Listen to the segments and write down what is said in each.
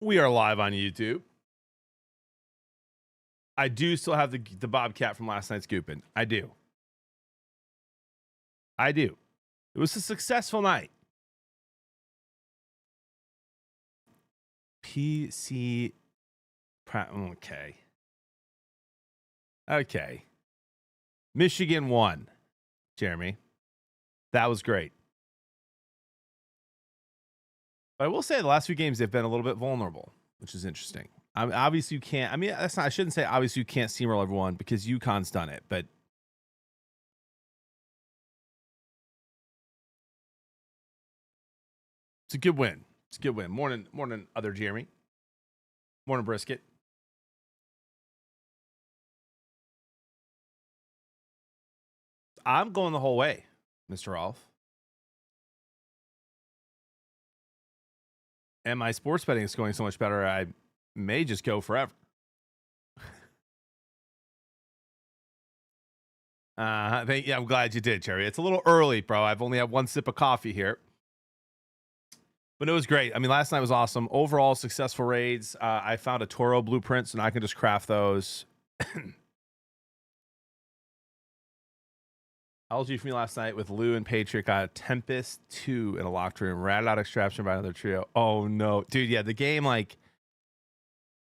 We are live on YouTube. I do still have the Bobcat from last night's scooping. I do. It was a successful night. PC. Okay. Okay. Michigan won, Jeremy. That was great. But I will say the last few games they've been a little bit vulnerable, which is interesting. Obviously you can't. I mean, that's not. I shouldn't say obviously you can't steamroll everyone because UConn's done it, but it's a good win. It's a good win. Morning, other Jeremy. Morning, brisket. I'm going the whole way, Mr. Rolf. And my sports betting is going so much better, I may just go forever. Yeah, I'm glad you did, Cherry. It's a little early, bro. I've only had one sip of coffee here. But it was great. I mean, last night was awesome. Overall, successful raids. I found a Toro blueprint, so now I can just craft those. LG for me last night with Lou and Patriot got a Tempest 2 in a locked room. Ratted out extraction by another trio. Oh, no. Dude, yeah, the game, like,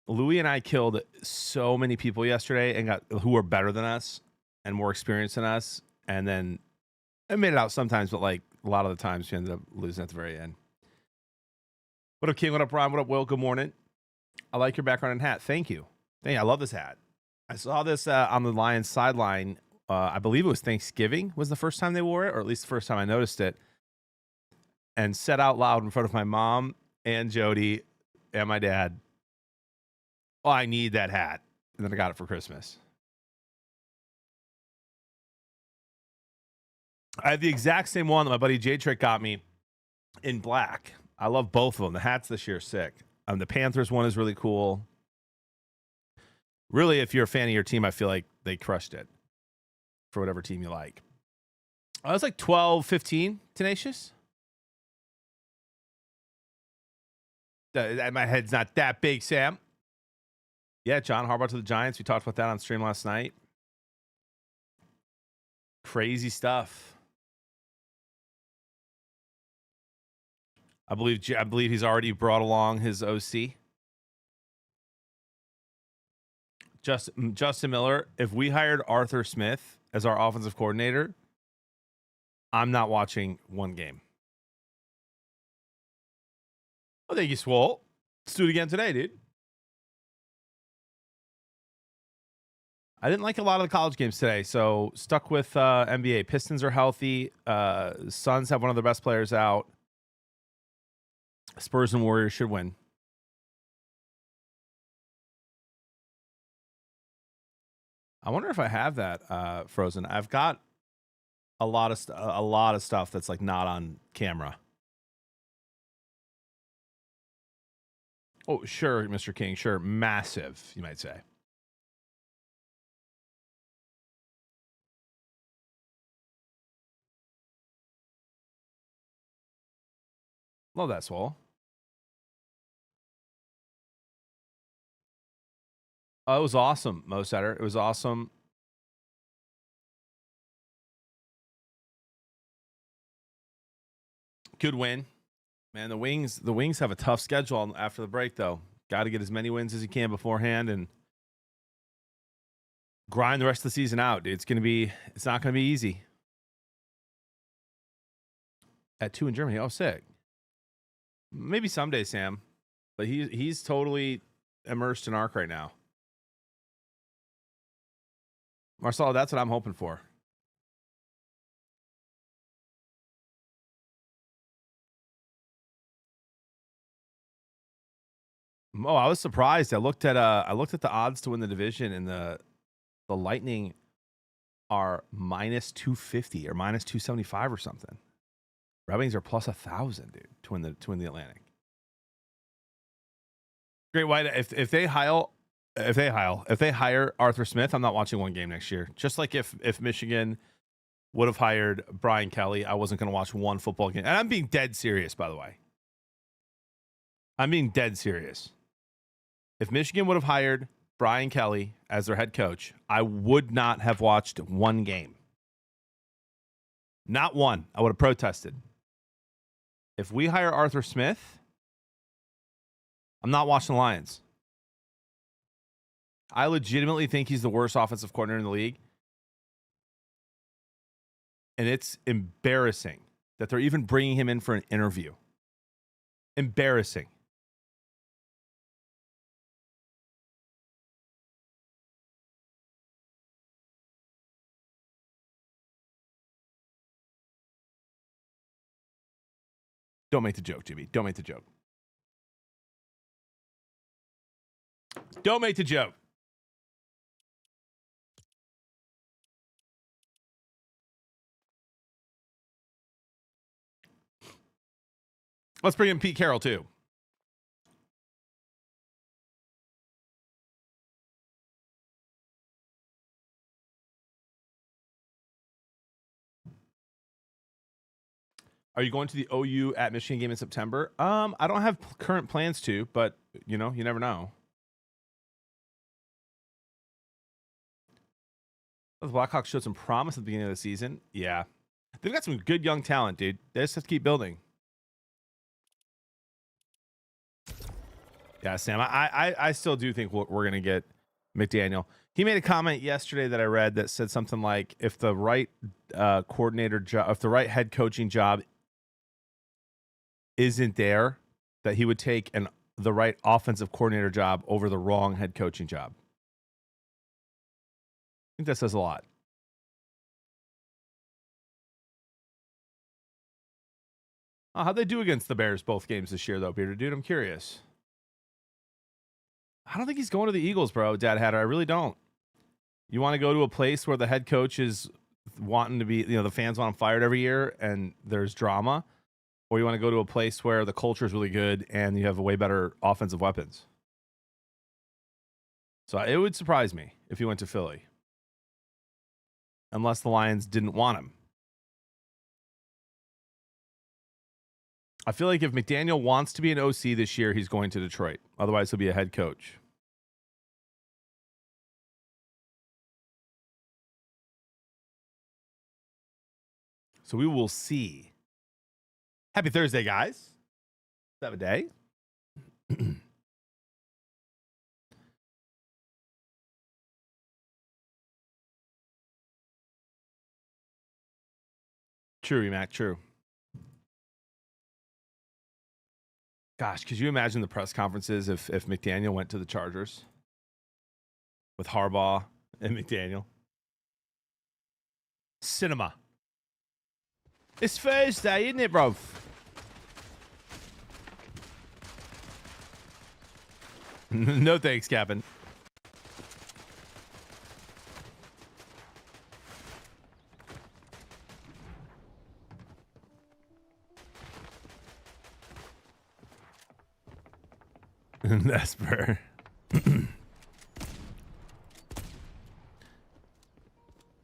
Louis and I killed so many people yesterday and who were better than us and more experienced than us. And then I made it out sometimes, but, like, a lot of the times we ended up losing at the very end. What up, King? What up, Ron? What up, Will? Good morning. I like your background and hat. Thank you. I love this hat. I saw this on the Lions sideline. I believe it was Thanksgiving was the first time they wore it, or at least the first time I noticed it, and said out loud in front of my mom and Jody and my dad, "Oh, I need that hat." And then I got it for Christmas. I have the exact same one that my buddy J Trick got me in black. I love both of them. The hats this year are sick. The Panthers one is really cool. Really, if you're a fan of your team, I feel like they crushed it for whatever team you like. I was like 12, 15, Tenacious. My head's not that big, Sam. Yeah, John Harbaugh to the Giants. We talked about that on stream last night. Crazy stuff. I believe he's already brought along his OC. Justin Miller, if we hired Arthur Smith as our offensive coordinator, I'm not watching one game. Oh, thank you, Swole. Let's do it again today, dude. I didn't like a lot of the college games today, so stuck with NBA. Pistons are healthy. Suns have one of their best players out. Spurs and Warriors should win. I wonder if I have that frozen. I've got a lot of stuff that's like not on camera. Oh, sure, Mr. King. Sure, massive, you might say. Love that, Swole. Oh, it was awesome, Mo Setter. It was awesome. Good win. Man, the Wings have a tough schedule after the break, though. Got to get as many wins as you can beforehand and grind the rest of the season out, dude. It's not gonna be easy. At 2 in Germany. Oh, sick. Maybe someday, Sam. But he's totally immersed in ARC right now. Marcelo, that's what I'm hoping for. Oh, I was surprised. I looked at the odds to win the division, and the Lightning are minus 250 or minus 275 or something. Red Wings are plus 1,000, dude, to win the Atlantic. Great White. If they hire Arthur Smith, I'm not watching one game next year. Just like if Michigan would have hired Brian Kelly, I wasn't going to watch one football game. And I'm being dead serious, by the way. I'm being dead serious. If Michigan would have hired Brian Kelly as their head coach, I would not have watched one game. Not one. I would have protested. If we hire Arthur Smith, I'm not watching the Lions. I legitimately think he's the worst offensive coordinator in the league. And it's embarrassing that they're even bringing him in for an interview. Embarrassing. Don't make the joke, Jimmy. Don't make the joke. Don't make the joke. Let's bring in Pete Carroll, too. Are you going to the OU at Michigan game in September? I don't have current plans to, but, you know, you never know. The Blackhawks showed some promise at the beginning of the season. Yeah. They've got some good young talent, dude. They just have to keep building. Yeah, Sam, I still do think we're going to get McDaniel. He made a comment yesterday that I read that said something like, if the right coordinator job, if the right head coaching job isn't there, that he would take the right offensive coordinator job over the wrong head coaching job. I think that says a lot. How'd they do against the Bears both games this year, though, Peter? Dude, I'm curious. I don't think he's going to the Eagles, bro, Dad Hatter. I really don't. You want to go to a place where the head coach is wanting to be, you know, the fans want him fired every year and there's drama? Or you want to go to a place where the culture is really good and you have way better offensive weapons? So it would surprise me if he went to Philly. Unless the Lions didn't want him. I feel like if McDaniel wants to be an OC this year, he's going to Detroit. Otherwise, he'll be a head coach. So we will see. Happy Thursday, guys. Have a day. True, Mac. True. Gosh, could you imagine the press conferences if McDaniel went to the Chargers with Harbaugh and McDaniel? Cinema. It's Thursday, isn't it, bro? No thanks, Captain. Vesper.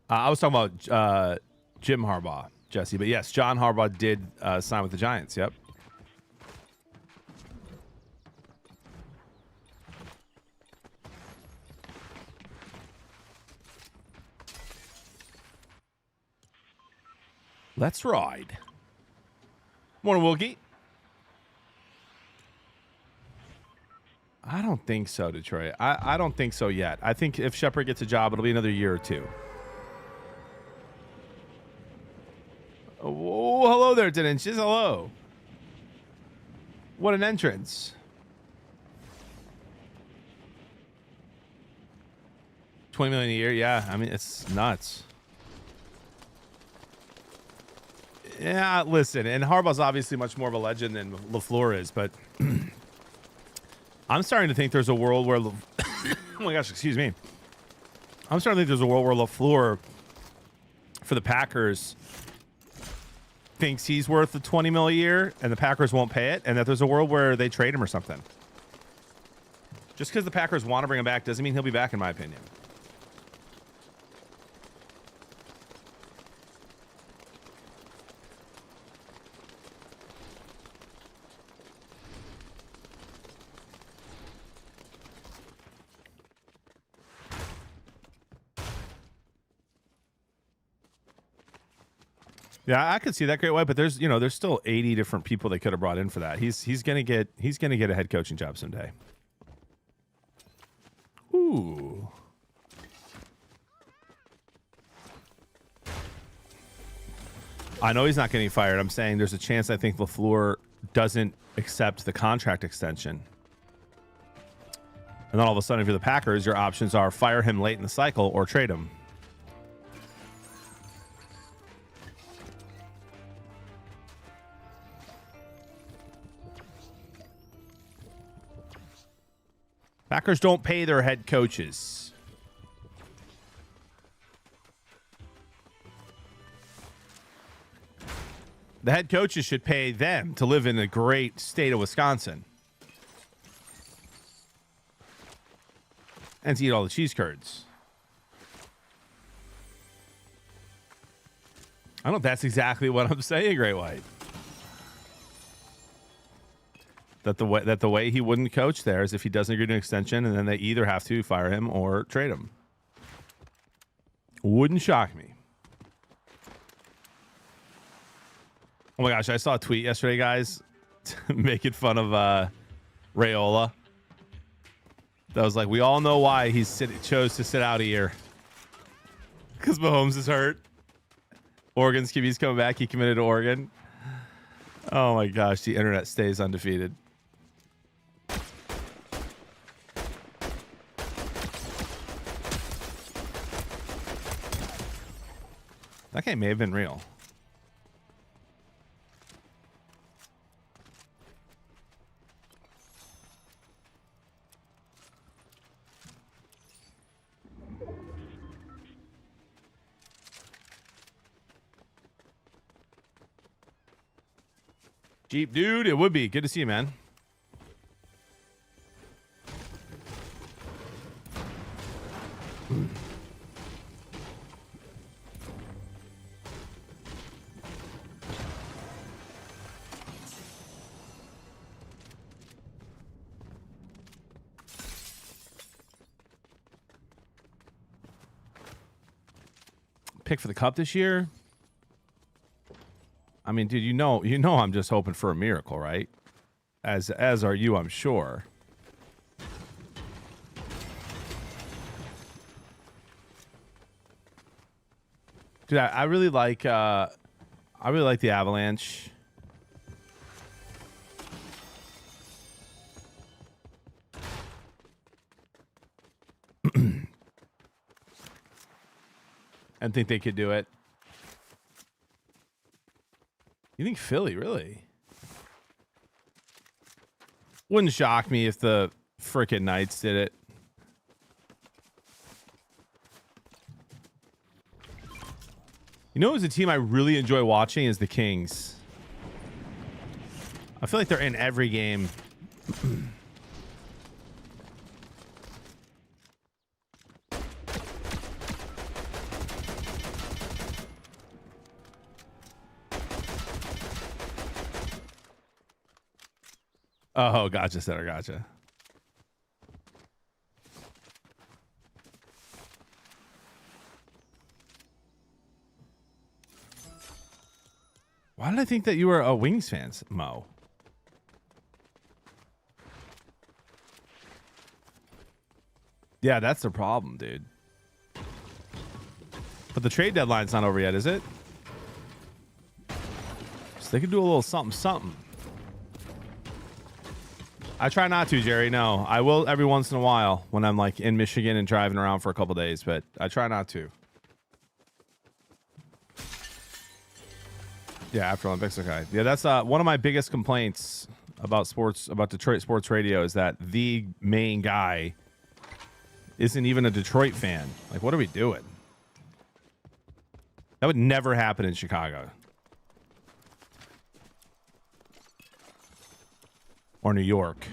I was talking about Jim Harbaugh, Jesse, but yes, John Harbaugh did sign with the Giants. Yep. Let's ride. Morning, Wilkie. I don't think so, Detroit. I don't think so yet. I think if Shepard gets a job, it'll be another year or two. Oh, hello there, Dennis. Hello. What an entrance. 20 million a year. Yeah, I mean, it's nuts. Yeah, listen, and Harbaugh's obviously much more of a legend than LaFleur is, but I'm starting to think there's a world where oh my gosh, excuse me. I'm starting to think there's a world where LaFleur for the Packers thinks he's worth the 20 mil a year and the Packers won't pay it, and that there's a world where they trade him or something. Just because the Packers want to bring him back doesn't mean he'll be back, in my opinion. Yeah, I could see that, Great White, but there's there's still 80 different people they could have brought in for that. He's gonna get a head coaching job someday. Ooh. I know he's not getting fired. I'm saying there's a chance I think LaFleur doesn't accept the contract extension. And then all of a sudden, if you're the Packers, your options are fire him late in the cycle or trade him. Packers don't pay their head coaches. The head coaches should pay them to live in the great state of Wisconsin and to eat all the cheese curds. I don't know if that's exactly what I'm saying, Great White. That the way he wouldn't coach there is if he doesn't agree to an extension, and then they either have to fire him or trade him. Wouldn't shock me. Oh my gosh, I saw a tweet yesterday, guys, making fun of Raiola. That was like, we all know why he chose to sit out a year. Because Mahomes is hurt. Oregon's QB's coming back. He committed to Oregon. Oh my gosh, the internet stays undefeated. That game may have been real. Jeep, dude, it would be. Good to see you, man. Pick for the cup this year? I mean, dude, you know I'm just hoping for a miracle, right? As are you, I'm sure. Dude, I really like the Avalanche. And think they could do it. You think Philly, really? Wouldn't shock me if the frickin' Knights did it. You know who's a team I really enjoy watching is the Kings. I feel like they're in every game. Oh, gotcha, Setter, gotcha. Why did I think that you were a Wings fan, Mo? Yeah, that's the problem, dude. But the trade deadline's not over yet, is it? So they could do a little something, something. I try not to, Jerry. No, I will every once in a while when I'm like in Michigan and driving around for a couple days, but I try not to. Yeah, after Olympics, okay. Yeah, that's one of my biggest complaints about sports, about Detroit sports radio, is that the main guy isn't even a Detroit fan. Like, what are we doing? That would never happen in Chicago. Or New York.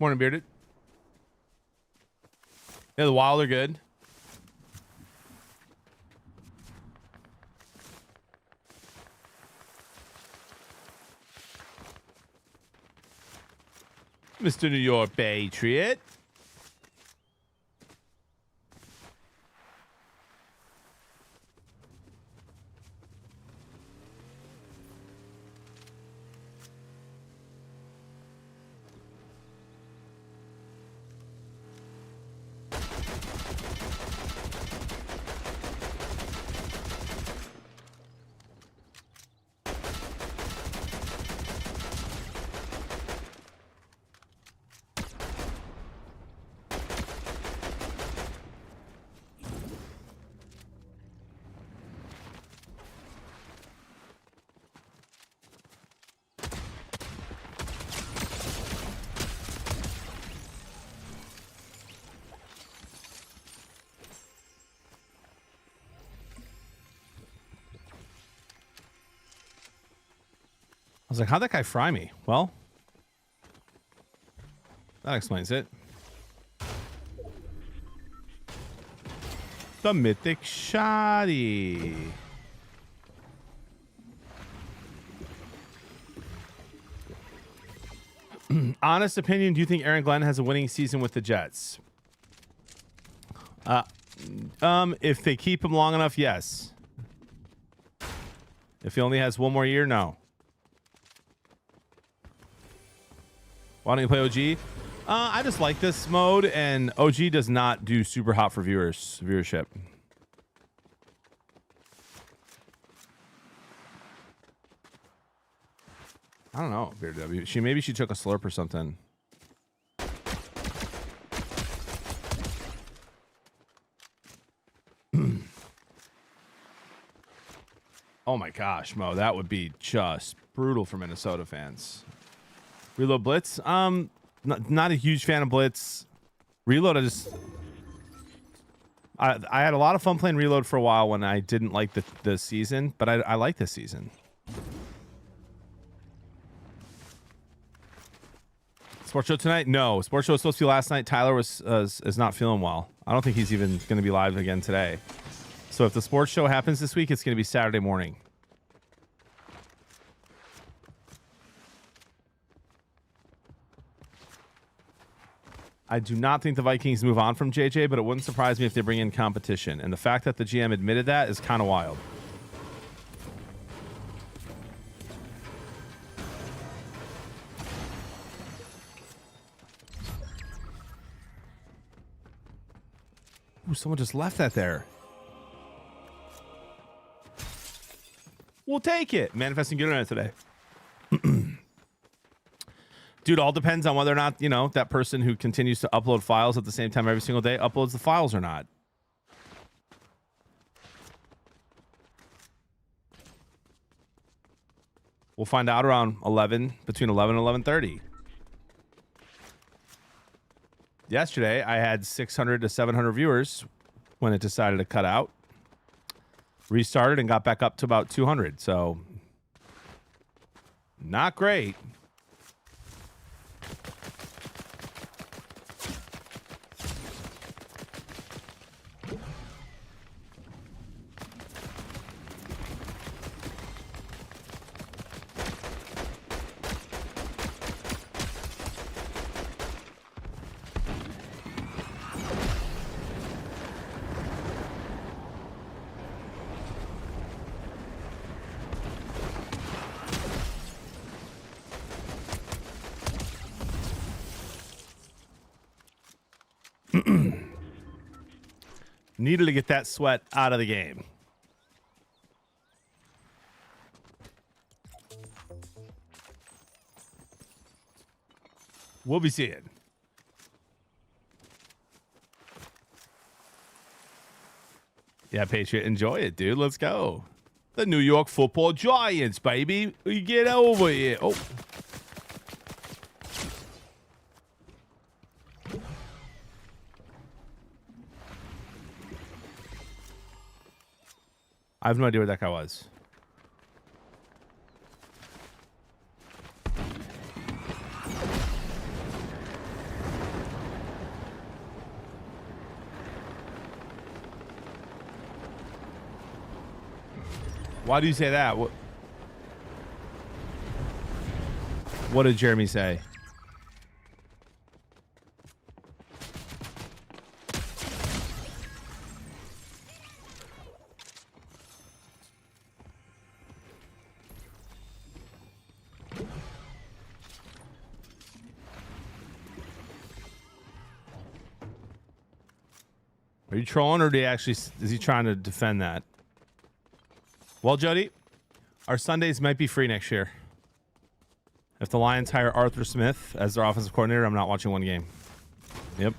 Morning, Bearded. Yeah, the Wild are good. Mr. New York Patriot. I was like, how'd that guy fry me? Well, that explains it. The mythic shoddy. Honest opinion, do you think Aaron Glenn has a winning season with the Jets? If they keep him long enough, yes. If he only has one more year, no. Why don't you play OG? I just like this mode, and OG does not do super hot for viewership. I don't know, Beard W. Maybe she took a slurp or something. Oh my gosh, Mo, that would be just brutal for Minnesota fans. Reload Blitz? Not a huge fan of Blitz. Reload, I had a lot of fun playing Reload for a while when I didn't like the season, but I like this season. Sports show tonight? No. Sports show was supposed to be last night. Tyler is not feeling well. I don't think he's even going to be live again today. So if the sports show happens this week, it's going to be Saturday morning. I do not think the Vikings move on from JJ, but it wouldn't surprise me if they bring in competition. And the fact that the GM admitted that is kind of wild. Ooh, someone just left that there. We'll take it. Manifesting good internet today. Dude, all depends on whether or not, you know, that person who continues to upload files at the same time every single day uploads the files or not. We'll find out around 11, between 11 and 11:30. Yesterday, I had 600 to 700 viewers when it decided to cut out. Restarted and got back up to about 200. So, not great. Needed to get that sweat out of the game. We'll be seeing. Yeah, Patriot, enjoy it, dude. Let's go. The New York Football Giants, baby. We get over here. Oh. I have no idea where that guy was. Why do you say that? What did Jeremy say? Are you trolling, or is he trying to defend that? Well, Jody, our Sundays might be free next year. If the Lions hire Arthur Smith as their offensive coordinator, I'm not watching one game. Yep.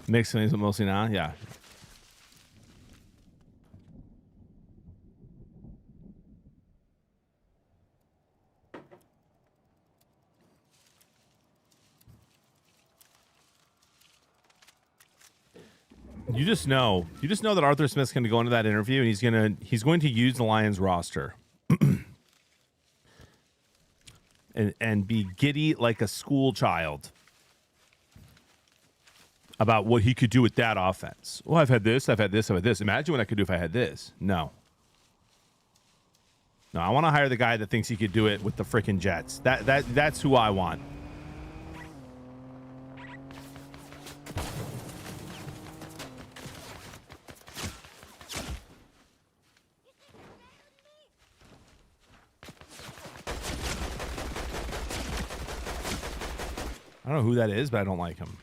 Mixed feelings, but mostly now. Yeah. You just know that Arthur Smith's going to go into that interview and he's going to use the Lions roster and be giddy like a school child about what he could do with that offense. Well, I've had this. Imagine what I could do if I had this. No, I want to hire the guy that thinks he could do it with the freaking Jets. That's who I want. I don't know who that is, but I don't like him.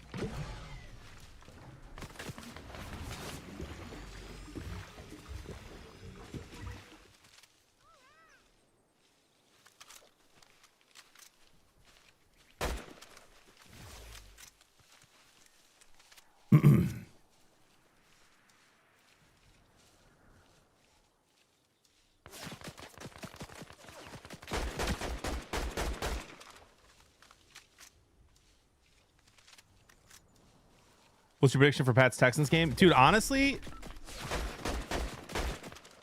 What's your prediction for Pat's Texans game? Dude, honestly,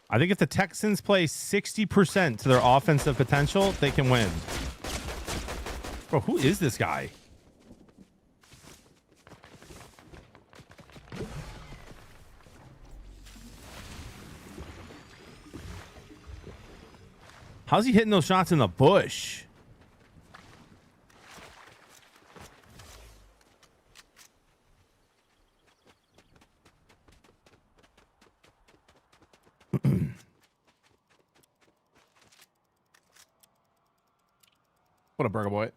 I think if the Texans play 60% to their offensive potential, they can win. Bro, who is this guy? How's he hitting those shots in the bush? What a burger boy.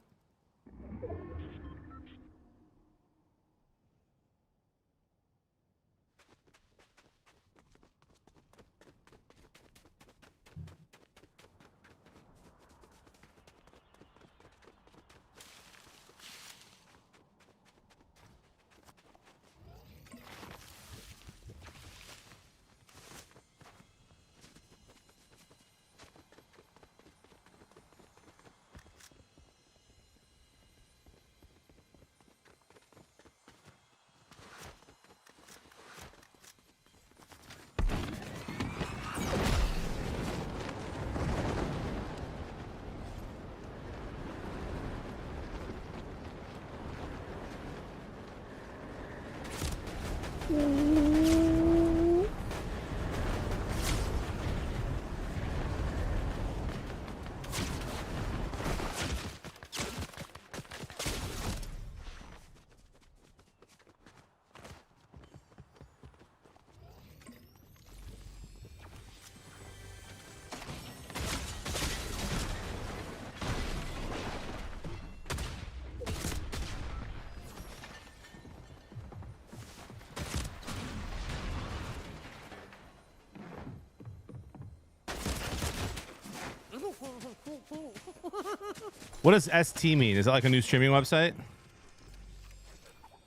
What does ST mean? Is that like a new streaming website?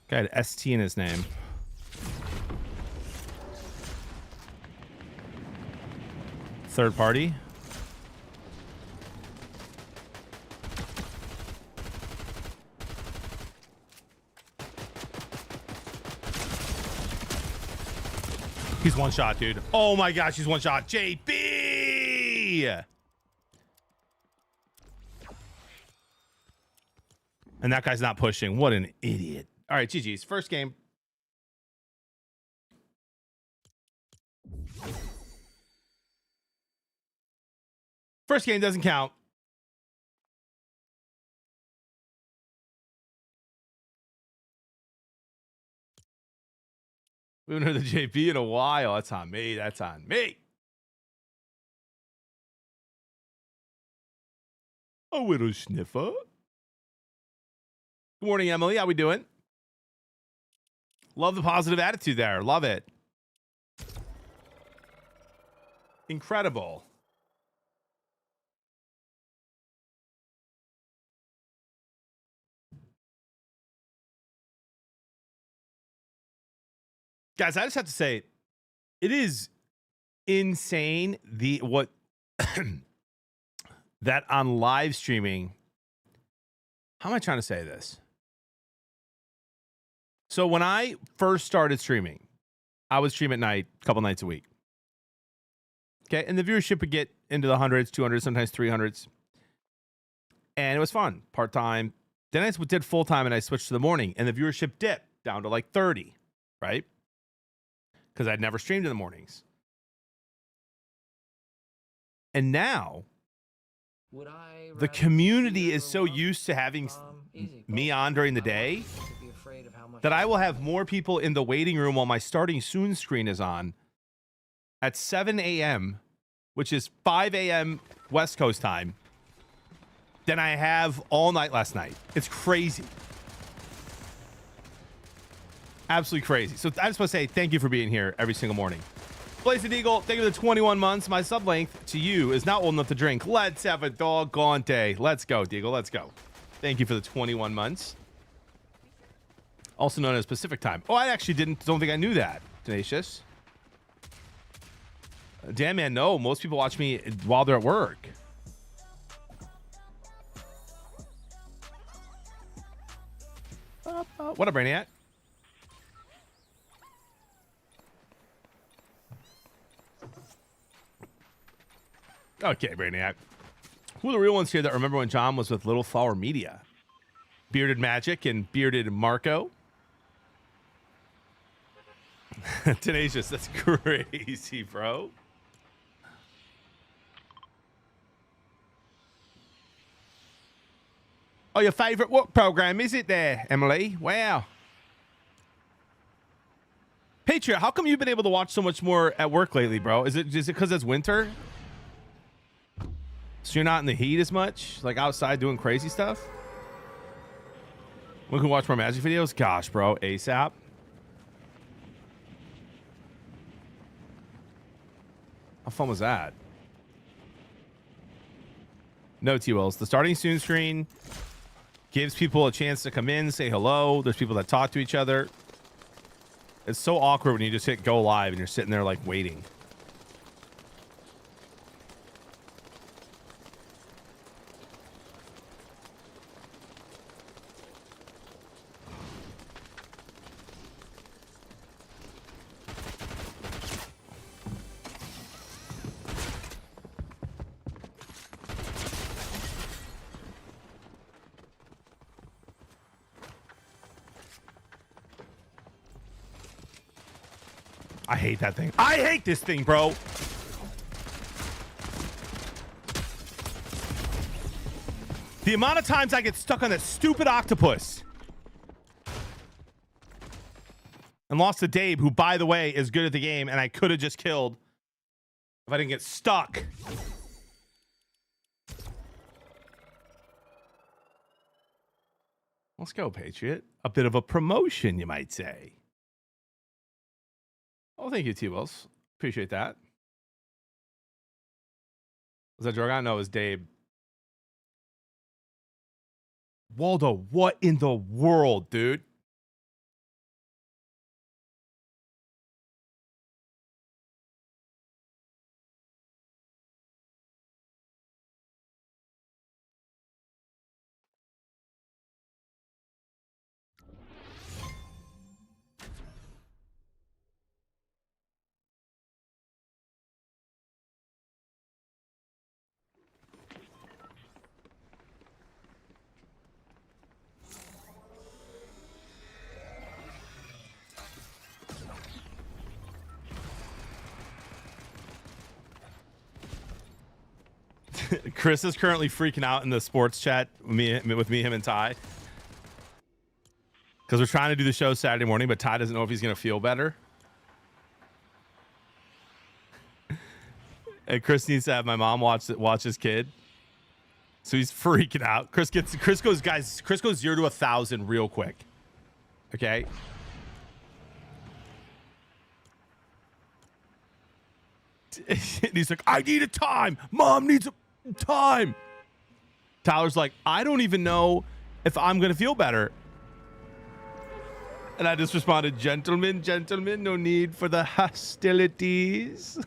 Guy had ST in his name. Third party. He's one shot, dude. Oh my gosh, he's one shot. JB! And that guy's not pushing. What an idiot. All right, GG's. First game. First game doesn't count. We haven't heard the JB in a while. That's on me. That's on me. A little sniffer. Good morning, Emily. How we doing? Love the positive attitude there. Love it. Incredible. Guys, I just have to say, it is insane what that on live streaming. How am I trying to say this? So when I first started streaming, I would stream at night a couple nights a week. Okay, and the viewership would get into the hundreds, 200s, sometimes 300s. And it was fun, part-time. Then I did full-time and I switched to the morning, and the viewership dipped down to like 30, right? Because I'd never streamed in the mornings. And now, the community is so used to having me on during the day that I will have more people in the waiting room while my starting soon screen is on at 7 a.m., which is 5 a.m. West Coast time, than I have all night last night. It's crazy. Absolutely crazy. So I just want to say thank you for being here every single morning. Blazing Eagle, thank you for the 21 months. My sub length to you is not old enough to drink. Let's have a doggone day. Let's go, Deagle. Let's go. Thank you for the 21 months. Also known as Pacific time. Oh, I actually don't think I knew that. Tenacious. Damn, man, no. Most people watch me while they're at work. What up, Brainiac? Okay, Brainiac. Who are the real ones here that remember when John was with Little Flower Media? Bearded Magic and Bearded Marco. Tenacious, that's crazy, bro. Oh, your favorite work program, is it there, Emily? Wow. Patriot, how come you've been able to watch so much more at work lately, bro? Is it because it's winter? So you're not in the heat as much? Like outside doing crazy stuff? We can watch more Magic videos? Gosh, bro. ASAP. How fun was that? No, T-Wills. The starting soon screen gives people a chance to come in, say hello. There's people that talk to each other. It's so awkward when you just hit go live and you're sitting there like waiting. I hate that thing. I hate this thing, bro. The amount of times I get stuck on that stupid octopus. And lost to Dave, who, by the way, is good at the game, and I could have just killed if I didn't get stuck. Let's go, Patriot. A bit of a promotion, you might say. Oh, thank you, T-Wells. Appreciate that. Was that Jorgon? No, it was Dave. Waldo, what in the world, dude? Chris is currently freaking out in the sports chat with me, him, and Ty. Because we're trying to do the show Saturday morning, but Ty doesn't know if he's going to feel better. And Chris needs to have my mom watch his kid. So he's freaking out. Chris goes 0 to 1,000 real quick. Okay. And he's like, I need a time. Mom needs a time. Tyler's like, I don't even know if I'm going to feel better. And I just responded, gentlemen, no need for the hostilities.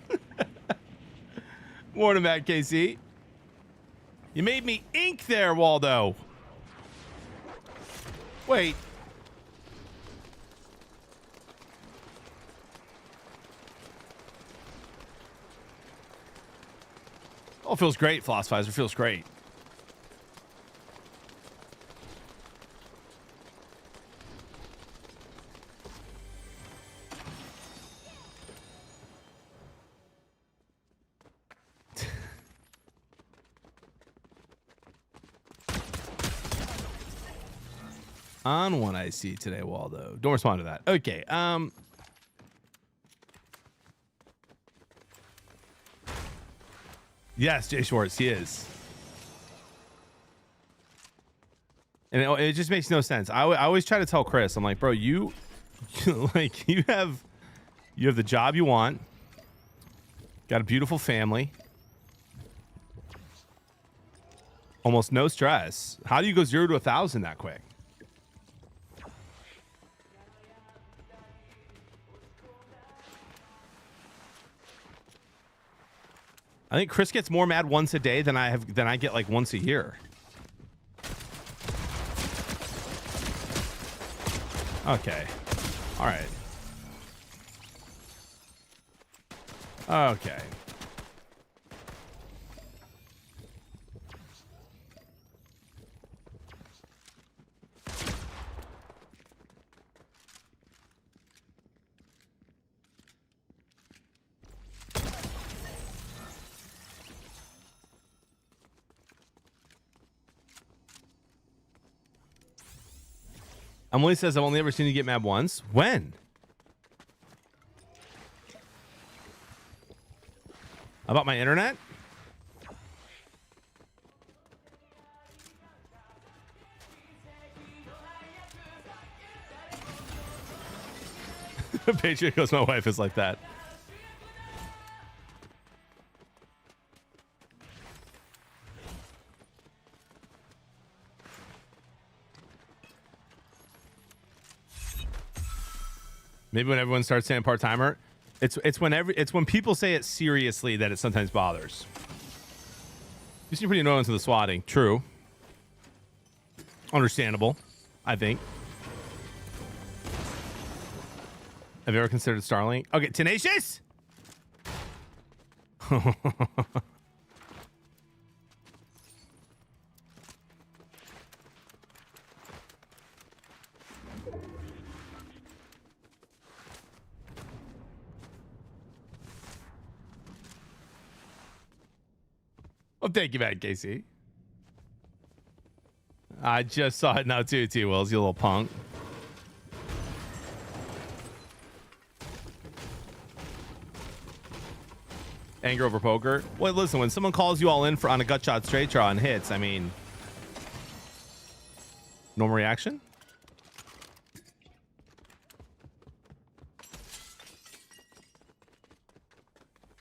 Morning, Matt KC. You made me ink there, Waldo. Wait. Oh, feels great, Flossfizer. Feels great. On one I see today, Waldo. Don't respond to that. Okay. Yes, Jay Schwartz, he is. And it just makes no sense. I always try to tell Chris, I'm like, bro, you like you have the job you want. Got a beautiful family. Almost no stress. How do you go 0 to 1,000 that quick? I think Chris gets more mad once a day than I get like once a year. Okay. All right. Okay. Emily says, I've only ever seen you get mad once. When? About my internet? Patriot goes, my wife is like that. Maybe when everyone starts saying part-timer, it's when people say it seriously that it sometimes bothers. You seem pretty annoying to the swatting. True. Understandable, I think. Have you ever considered Starlink? Okay, Tenacious? Well, thank you, Matt Casey. I just saw it now too, T-Wills, you little punk. Anger over poker. Well, listen, when someone calls you all in on a gut shot straight draw and hits, I mean, normal reaction.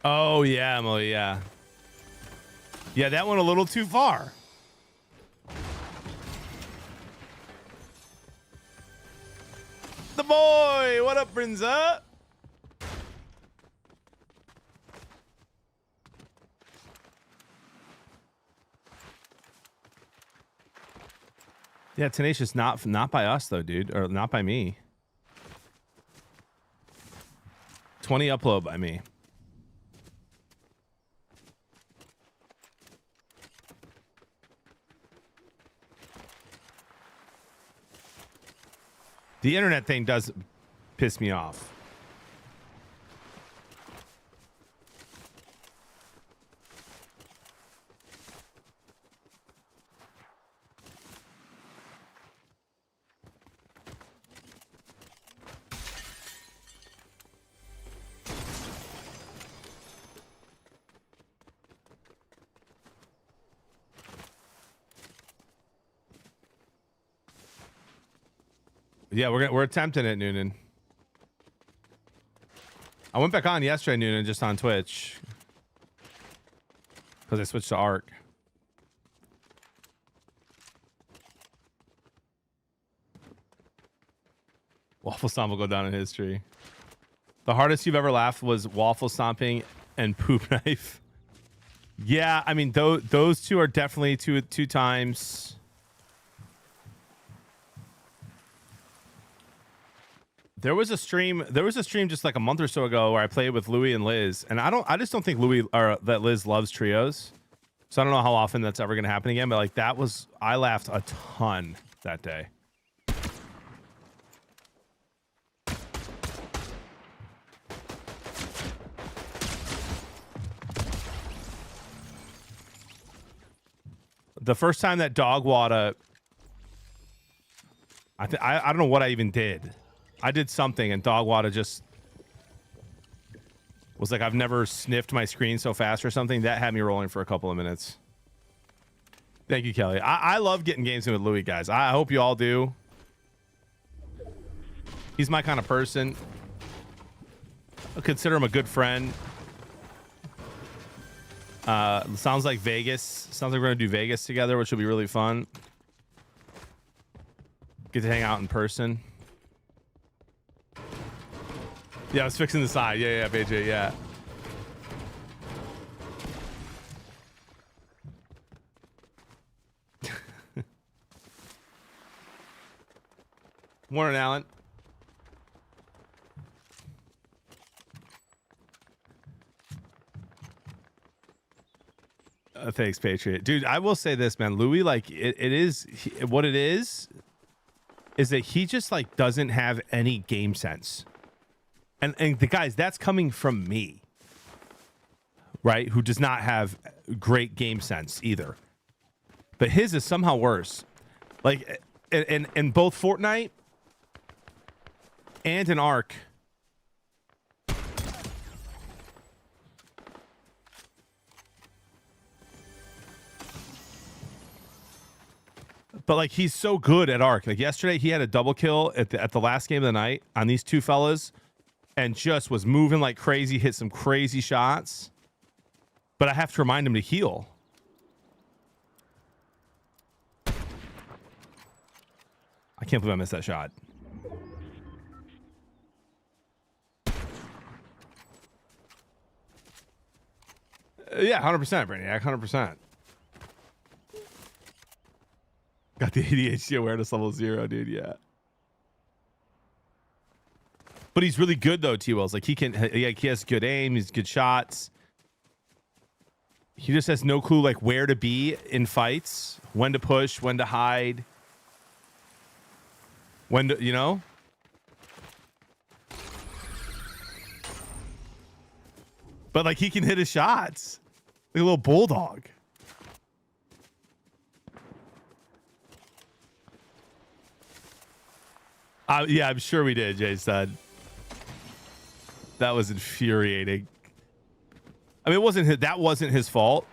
Oh yeah, Emily, yeah. Yeah, that went a little too far. The boy, what up, Brinza? Yeah, Tenacious, not by us though, dude, or not by me. 20 upload by me. The internet thing does piss me off. Yeah, we're attempting it, Noonan. I went back on yesterday, Noonan, just on Twitch. Because I switched to Arc. Waffle Stomp will go down in history. The hardest you've ever laughed was waffle stomping and poop knife. Yeah, I mean, those two are definitely two times. There was a stream just like a month or so ago where I played with Louie and Liz, and I just don't think that Liz loves trios. So I don't know how often that's ever going to happen again, but like I laughed a ton that day. The first time that dog water, I don't know what I even did. I did something and dog water just was like, I've never sniffed my screen so fast or something. That had me rolling for a couple of minutes. Thank you, Kelly. I love getting games in with Louis, guys. I hope you all do. He's my kind of person. I consider him a good friend. Sounds like Vegas. Sounds like we're gonna do Vegas together, which will be really fun. Get to hang out in person. Yeah, I was fixing the side. Yeah, BJ, yeah. Morning, Alan. Thanks, Patriot. Dude, I will say this, man. Louis, like, what it is that he just, like, doesn't have any game sense. And the guys, that's coming from me, right? Who does not have great game sense either. But his is somehow worse. Like, in both Fortnite and in Arc, but like he's so good at Arc. Like yesterday, he had a double kill at the last game of the night on these two fellas, and just was moving like crazy, hit some crazy shots. But I have to remind him to heal. I can't believe I missed that shot. Yeah, 100%, Brainiac, 100%. Got the ADHD awareness level 0, dude. Yeah. But he's really good though, T-Wells. Like he has good aim, he's good shots. He just has no clue like where to be in fights, when to push, when to hide, when to, you know? But like he can hit his shots. Like a little bulldog. Yeah, I'm sure we did, Jay said. That was infuriating. I mean, that wasn't his fault.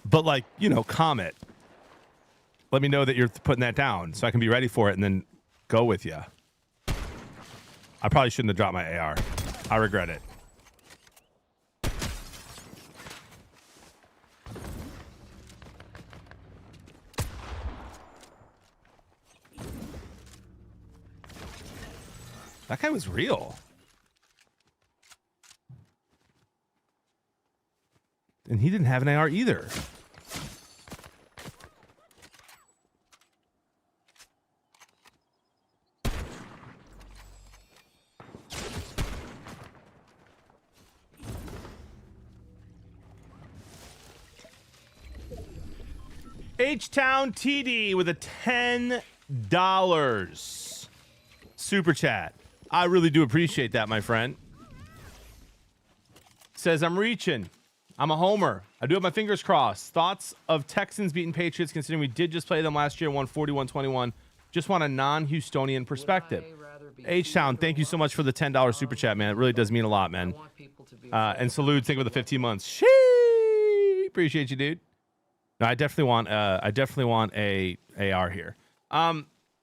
But like, you know, comment. Let me know that you're putting that down so I can be ready for it and then go with you. I probably shouldn't have dropped my AR. I regret it. That guy was real. And he didn't have an AR either. H-Town TD with a $10 super chat. I really do appreciate that, my friend. Says, I'm reaching. I'm a homer. I do have my fingers crossed. Thoughts of Texans beating Patriots, considering we did just play them last year, won 41-21. Just want a non-Houstonian perspective. H-Town, thank you so much for the $10 super chat, man. It really does mean a lot, man. And salute, think of the 15 months. Shee! Appreciate you, dude. No, I definitely want a AR here.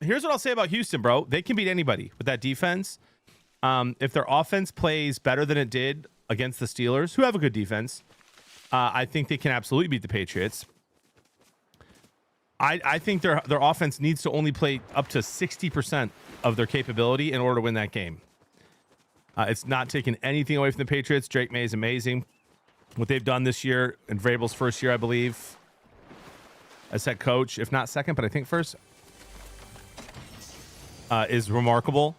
here's what I'll say about Houston, bro. They can beat anybody with that defense. If their offense plays better than it did against the Steelers, who have a good defense, I think they can absolutely beat the Patriots. I think their offense needs to only play up to 60% of their capability in order to win that game. It's not taking anything away from the Patriots. Drake May is amazing. What they've done this year in Vrabel's first year, I believe, as head coach, if not second, but I think first, is remarkable.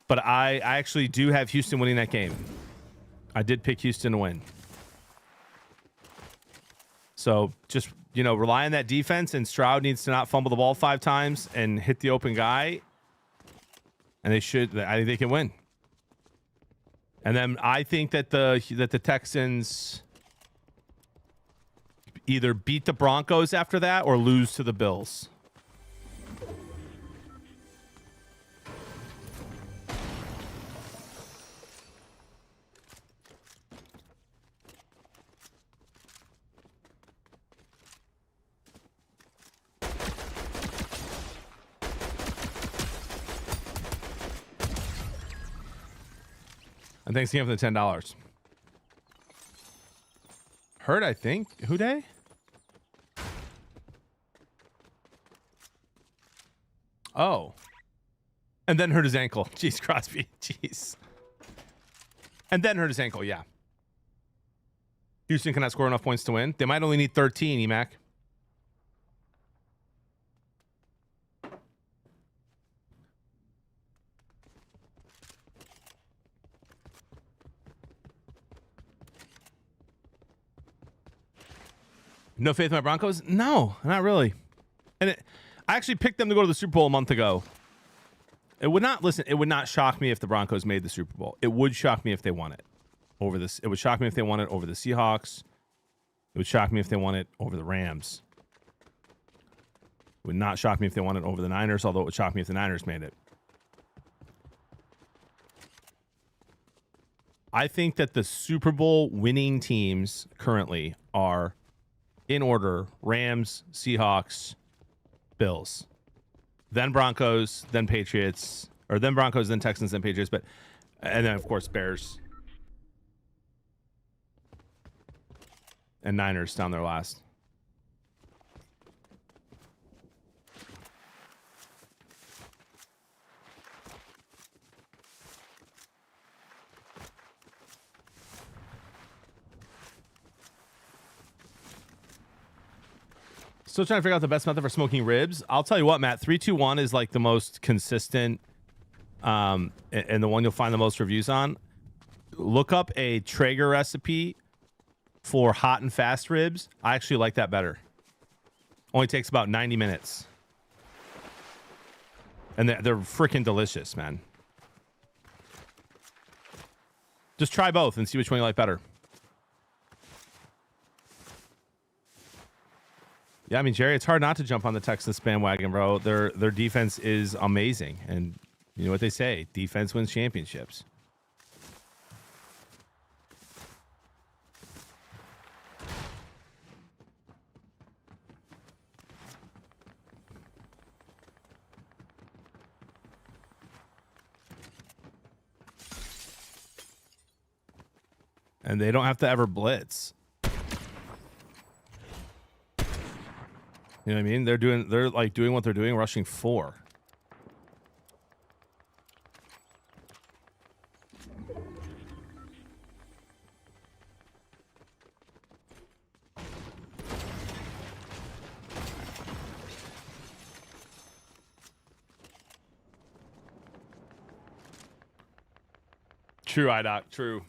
But I actually do have Houston winning that game. I did pick Houston to win. So just, rely on that defense, and Stroud needs to not fumble the ball 5 times and hit the open guy. And I think they can win. And then I think that the Texans either beat the Broncos after that or lose to the Bills. And thanks again for the $10. Hurt, I think. Who day? Oh. And then hurt his ankle. Jeez, Crosby. Jeez. And then hurt his ankle, yeah. Houston cannot score enough points to win. They might only need 13, EMAC. No faith in my Broncos? No, not really. And I actually picked them to go to the Super Bowl a month ago. It would not shock me if the Broncos made the Super Bowl. It would shock me if they won it over this. It would shock me if they won it over the Seahawks. It would shock me if they won it over the Rams. It would not shock me if they won it over the Niners, although it would shock me if the Niners made it. I think that the Super Bowl winning teams currently are, in order, Rams, Seahawks, Bills, then Broncos, then Patriots, or then Broncos, then Texans, then Patriots, and then of course Bears and Niners down there last. Still trying to figure out the best method for smoking ribs. I'll tell you what, Matt, 321 is like the most consistent and the one you'll find the most reviews on. Look up a Traeger recipe for hot and fast ribs. I actually like that better. Only takes about 90 minutes. And they're freaking delicious, man. Just try both and see which one you like better. Yeah, I mean, Jerry, it's hard not to jump on the Texans bandwagon, bro. Their defense is amazing. And you know what they say, defense wins championships. And they don't have to ever blitz. You know what I mean? They're doing what they're doing, rushing 4. True, IDOC, true.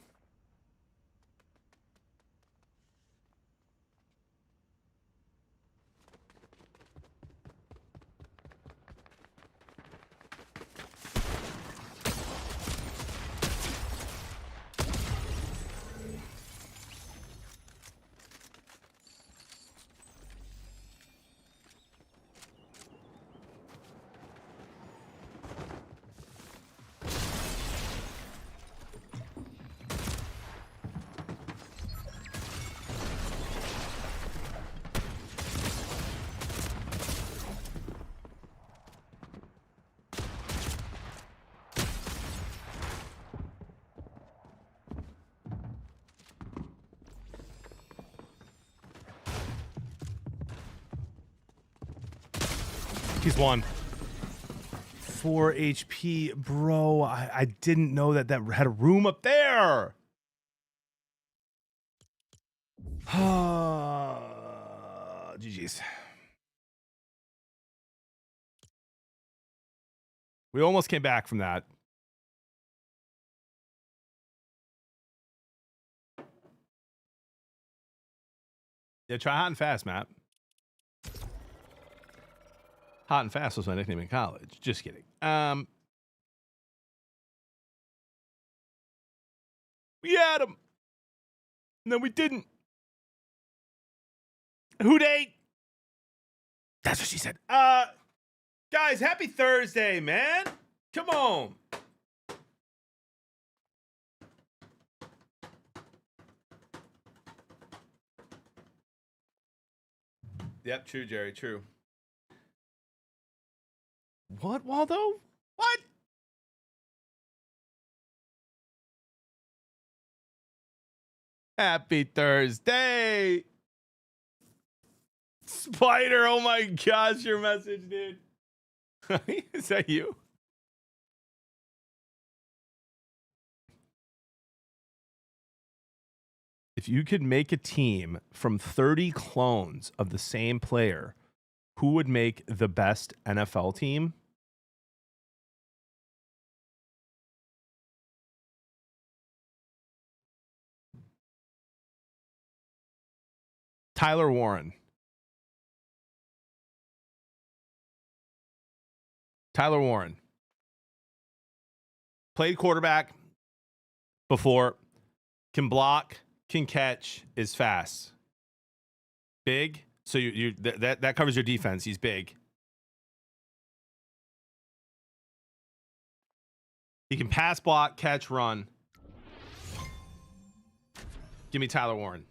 He's 1. 4 HP, bro. I didn't know that had a room up there. GG's. We almost came back from that. Yeah, try hot and fast, Matt. Hot and fast was my nickname in college. Just kidding. We had him. And then we didn't. Who dey? That's what she said. Guys, happy Thursday, man. Come on. Yep, true, Jerry, true. What, Waldo? What? Happy Thursday. Spider, oh my gosh, your message, dude. Is that you? If you could make a team from 30 clones of the same player, who would make the best NFL team? Tyler Warren. Tyler Warren. Played quarterback before, can block, can catch, is fast. Big. So that covers your defense. He's big. He can pass, block, catch, run. Give me Tyler Warren.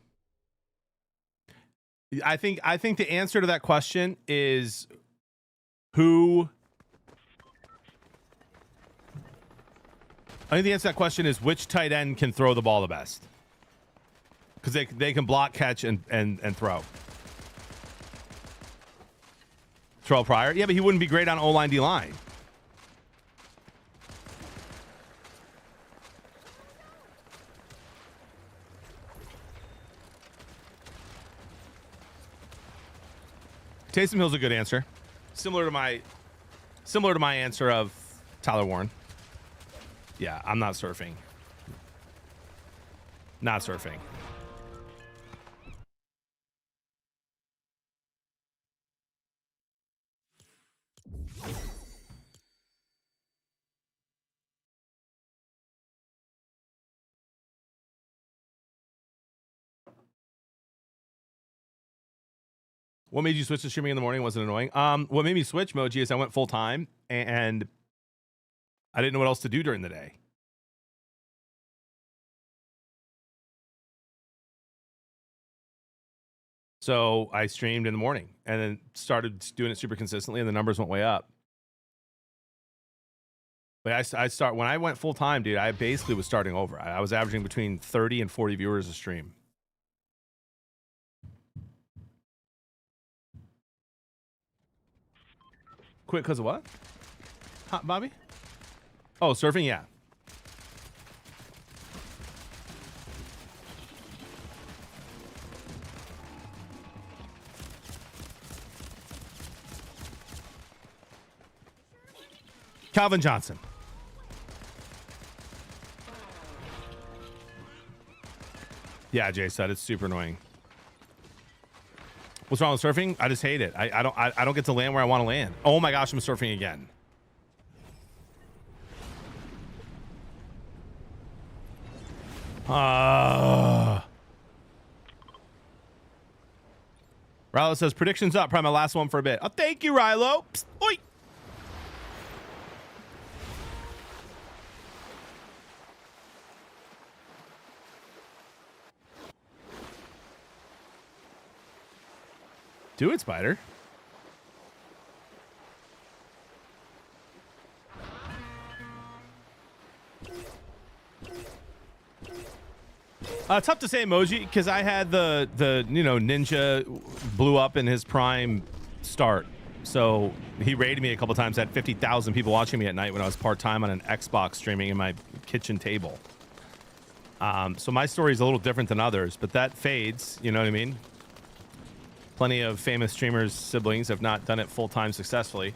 I think the answer to that question is who. I think the answer to that question is which tight end can throw the ball the best. Because they can block, catch, and throw. Terrell Pryor? Yeah, but he wouldn't be great on O-line, D-line. Taysom Hill's a good answer. Similar to my answer of Tyler Warren. Yeah, I'm not surfing. Not surfing. What made you switch to streaming in the morning? Was it annoying? What made me switch, Moji, is I went full time and I didn't know what else to do during the day. So I streamed in the morning and then started doing it super consistently, and the numbers went way up. But when I went full time, dude, I basically was starting over. I was averaging between 30 and 40 viewers a stream. Quit because of what? Huh, Bobby? Oh, surfing? Yeah. Calvin Johnson. Yeah, Jay said it's super annoying. What's wrong with surfing? I just hate it. I don't get to land where I want to land. Oh my gosh, I'm surfing again. Rilo says predictions up. Probably my last one for a bit. Oh, thank you, Rilo. Psst, oi. Do it, Spider. Tough to say emoji because I had the ninja blew up in his prime start. So he raided me a couple times. I had 50,000 people watching me at night when I was part-time on an Xbox streaming in my kitchen table. So my story is a little different than others, but that fades. You know what I mean? Plenty of famous streamers' siblings have not done it full-time successfully.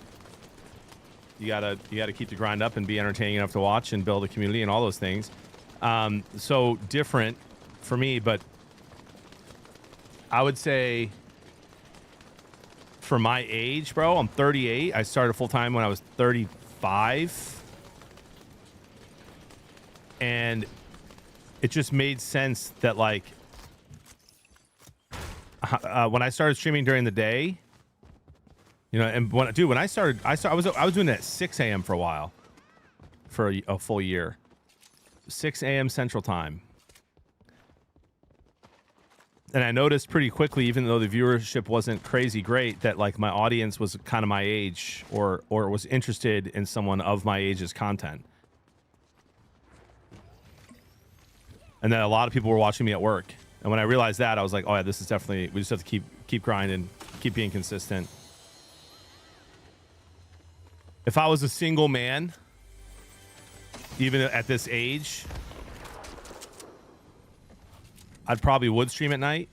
You gotta keep the grind up and be entertaining enough to watch and build a community and all those things. So different for me, but I would say for my age, bro, I'm 38. I started full-time when I was 35. And it just made sense that, like, when I started streaming during the day, you know, and when I started, I was doing it at 6 a.m. for a while, for a full year, 6 a.m. Central Time. And I noticed pretty quickly, even though the viewership wasn't crazy great, that like my audience was kind of my age or was interested in someone of my age's content. And then a lot of people were watching me at work. And when I realized that, I was like, oh yeah, this is definitely, we just have to keep grinding, keep being consistent. If I was a single man, even at this age, I probably would stream at night.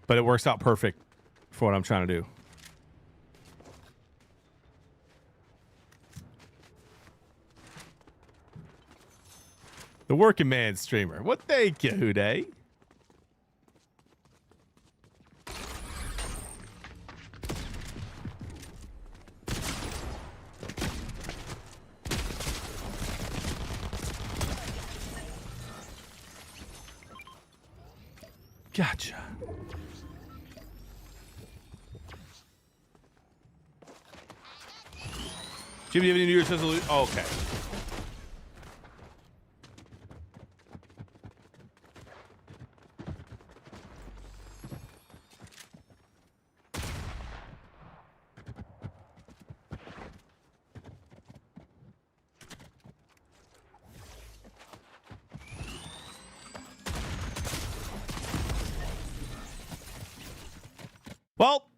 But it works out perfect for what I'm trying to do. The working man streamer. Well, thank you, Houday. Gotcha. Jimmy, do you have any New Year's resolution? Oh, okay. Well,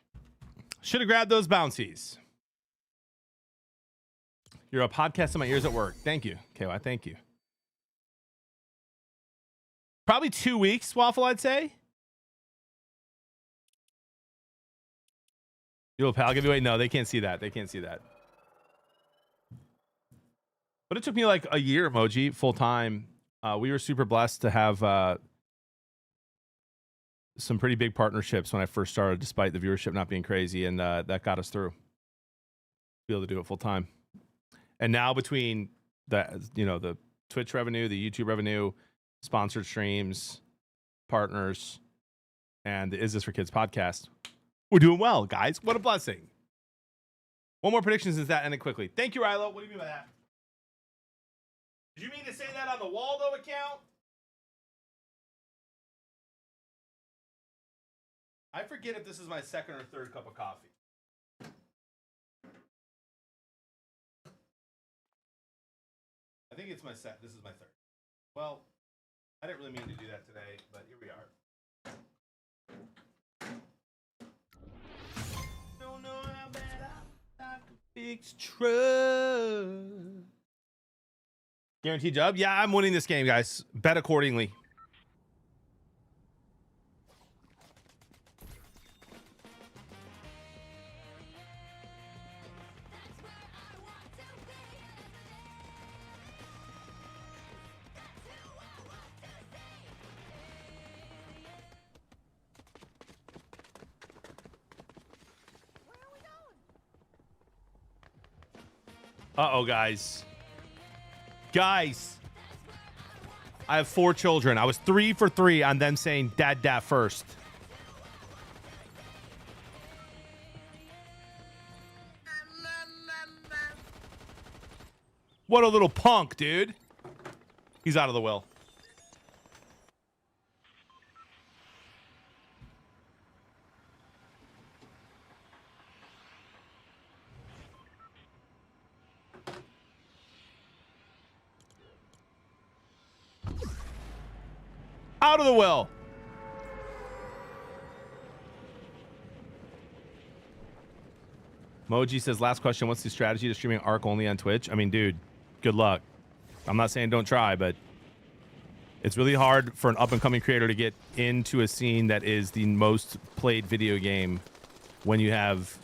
should have grabbed those bouncies. You're a podcast in my ears at work. Thank you, KY. Thank you. Probably 2 weeks, Waffle, I'd say. Yo, pal, give you away. No, they can't see that. They can't see that. But it took me like a year, Emoji, full time. We were super blessed to have some pretty big partnerships when I first started, despite the viewership not being crazy, and that got us through. Be able to do it full time. And now between the Twitch revenue, the YouTube revenue, sponsored streams, partners, and the Is This for Kids podcast, we're doing well, guys. What a blessing. One more prediction since that ended quickly. Thank you, Rilo. What do you mean by that? Did you mean to say that on the Waldo account? I forget if this is my second or third cup of coffee. I think it's my set. This is my third. Well, I didn't really mean to do that today, but here we are. Don't know how bad I fix truck. Guaranteed job? Yeah, I'm winning this game, guys. Bet accordingly. Uh-oh, guys. Guys. I have 4 children. I was 3 for 3 on them saying dad first. What a little punk, dude. He's out of the will. Out of the will. Moji says, last question. What's the strategy to streaming Arc only on Twitch? I mean, dude, good luck. I'm not saying don't try, but it's really hard for an up-and-coming creator to get into a scene that is the most played video game when you have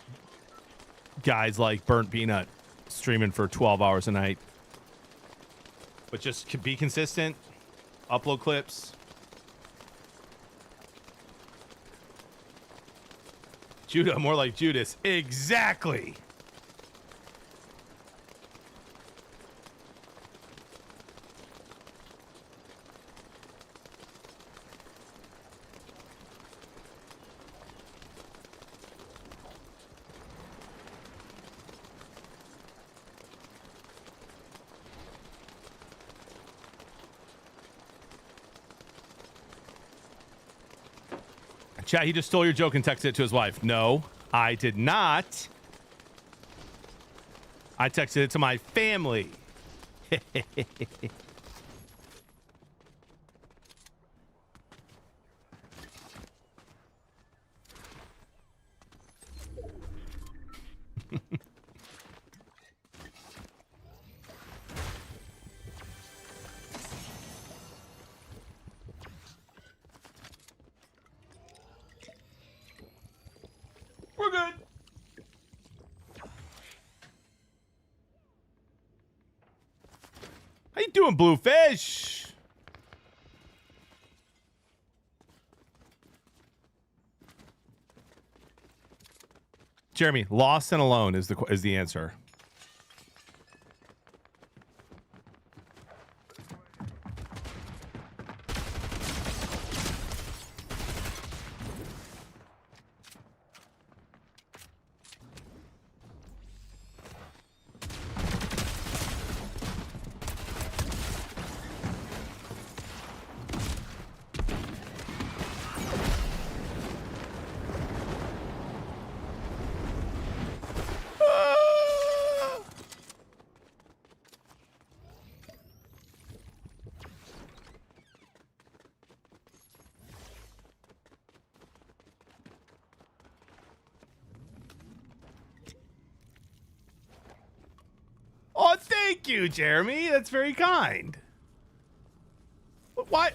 guys like Burnt Peanut streaming for 12 hours a night. But just be consistent, upload clips. Judah, more like Judas. Exactly. Chat, he just stole your joke and texted it to his wife. No, I did not. I texted it to my family. We're good. How you doing, Bluefish? Jeremy, lost and alone is the answer. Oh, thank you, Jeremy. That's very kind. What?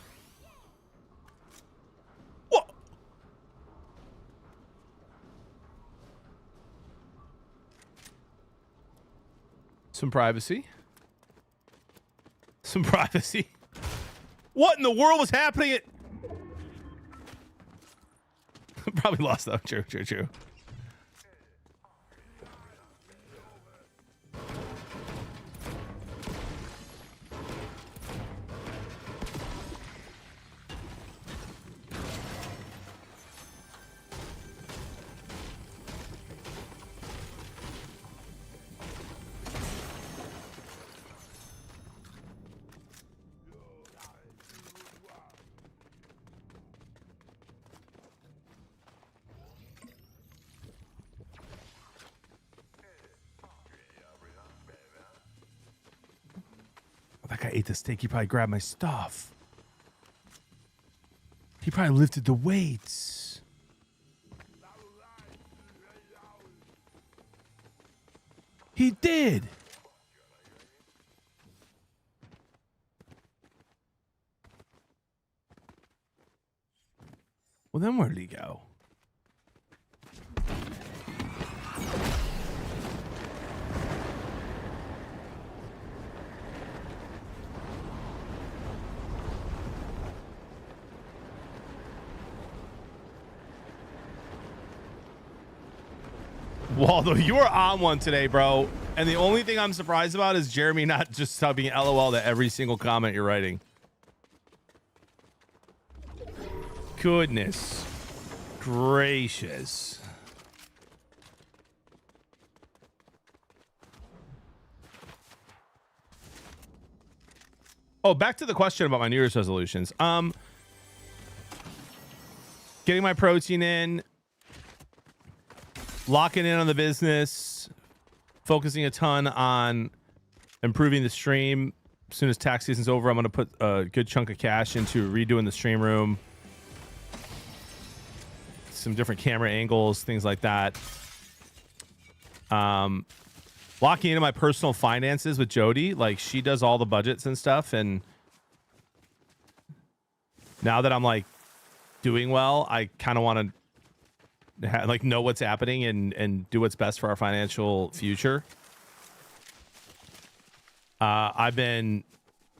What? Some privacy. Some privacy. What in the world was happening at... Probably lost though. True. That guy ate the steak. He probably grabbed my stuff. He probably lifted the weights. He did. Well, then where did he go? Waldo, you are on one today, bro. And the only thing I'm surprised about is Jeremy not just typing LOL to every single comment you're writing. Goodness gracious. Oh, back to the question about my New Year's resolutions. Getting my protein in, locking in on the business, focusing a ton on improving the stream. As soon as tax season's over, I'm going to put a good chunk of cash into redoing the stream room, some different camera angles, things like that. locking into my personal finances with Jody. Like, she does all the budgets and stuff, and now that I'm like doing well, I kind of want to like know what's happening and do what's best for our financial future. I've been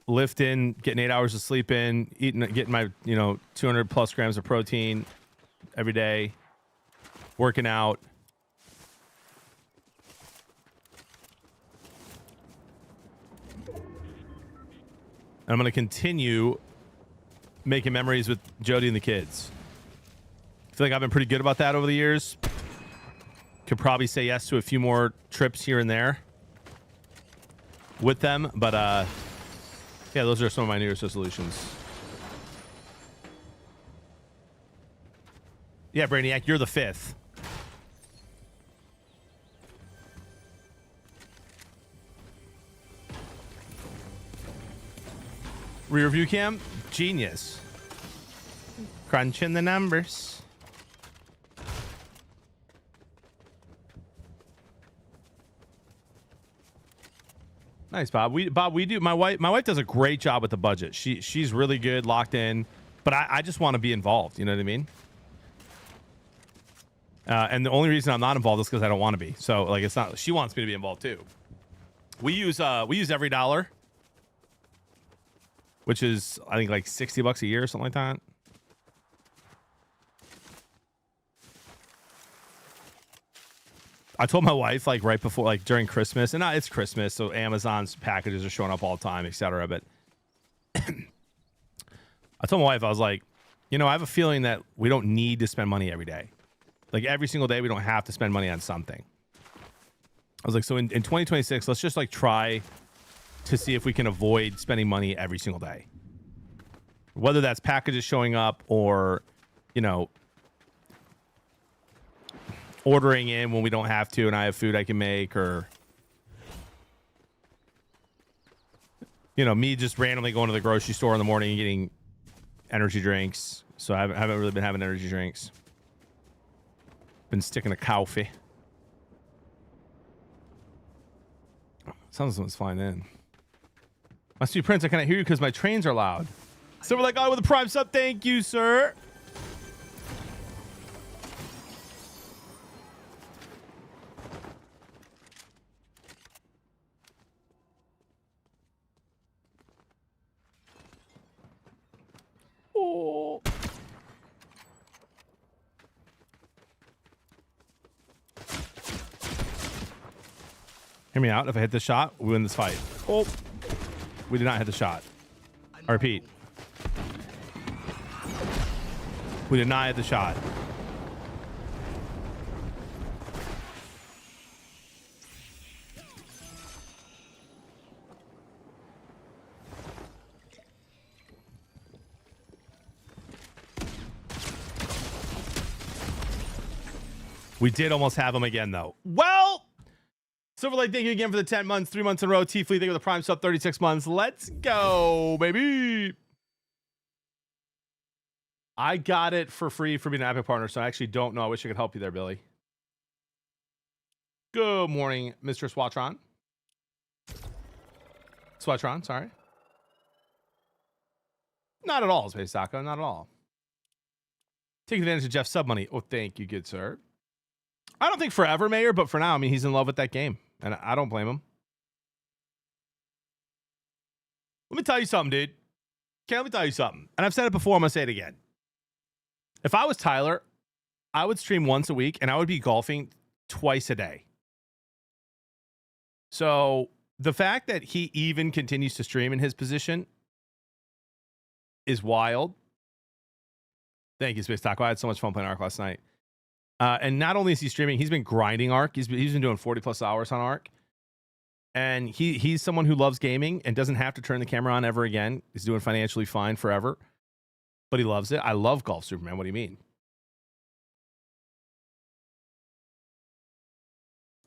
lifting, getting 8 hours of sleep in, getting my 200 plus grams of protein every day, working out. And I'm going to continue making memories with Jody and the kids. I feel like I've been pretty good about that over the years. Could probably say yes to a few more trips here and there with them, but yeah, those are some of my New Year's resolutions. Yeah, Brainiac, you're the 5th. Rear view cam, genius. Crunching the numbers. Nice, Bob. We do. My wife does a great job with the budget. She's really good, locked in. But I just want to be involved. You know what I mean? And the only reason I'm not involved is because I don't want to be. So like, it's not. She wants me to be involved too. We use every dollar, which is I think like $60 a year or something like that. I told my wife like right before, like during Christmas, and it's Christmas, so Amazon's packages are showing up all the time, etc. But I told my wife, I was like, I have a feeling that we don't need to spend money every day. Like every single day, we don't have to spend money on something. I was like, so in 2026, let's just like try to see if we can avoid spending money every single day. Whether that's packages showing up or, ordering in when we don't have to and I have food I can make, or me just randomly going to the grocery store in the morning and getting energy drinks. So I haven't really been having energy drinks. Been sticking to coffee. Sounds like someone's flying in. My sweet prince, I cannot hear you because my trains are loud. So we're like, oh, with a prime sub, thank you, sir. Oh. Hear me out. If I hit the shot, we win this fight. Oh, we did not hit the shot. I repeat. We did not hit the shot. We did almost have him again, though. Well, Silverlight, thank you again for the 10 months, 3 months in a row. T Fleet, thank you for the prime sub, 36 months. Let's go, baby. I got it for free for being an Epic partner, so I actually don't know. I wish I could help you there, Billy. Good morning, Mr. Swatron. Swatron, sorry. Not at all, Space Taco. Not at all. Take advantage of Jeff's sub money. Oh, thank you, good sir. I don't think forever, Mayor, but for now, I mean, he's in love with that game, and I don't blame him. Let me tell you something, dude. Okay, let me tell you something. And I've said it before, I'm going to say it again. If I was Tyler, I would stream once a week, and I would be golfing twice a day. So the fact that he even continues to stream in his position is wild. Thank you, Space Taco. I had so much fun playing Ark last night. And not only is he streaming, he's been grinding Ark. He's been doing 40 plus hours on Ark. And he's someone who loves gaming and doesn't have to turn the camera on ever again. He's doing financially fine forever. But he loves it. I love Golf Superman. What do you mean?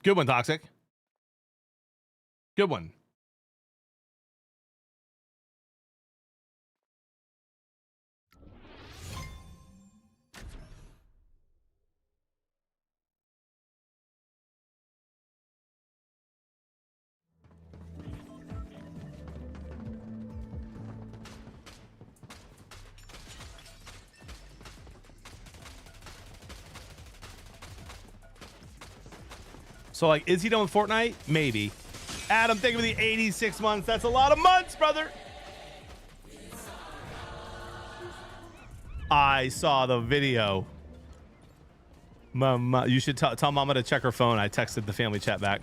Good one, Toxic. Good one. So, like, is he done with Fortnite? Maybe. Adam, think of the 86 months. That's a lot of months, brother. I saw the video. Mama, you should tell Mama to check her phone. I texted the family chat back.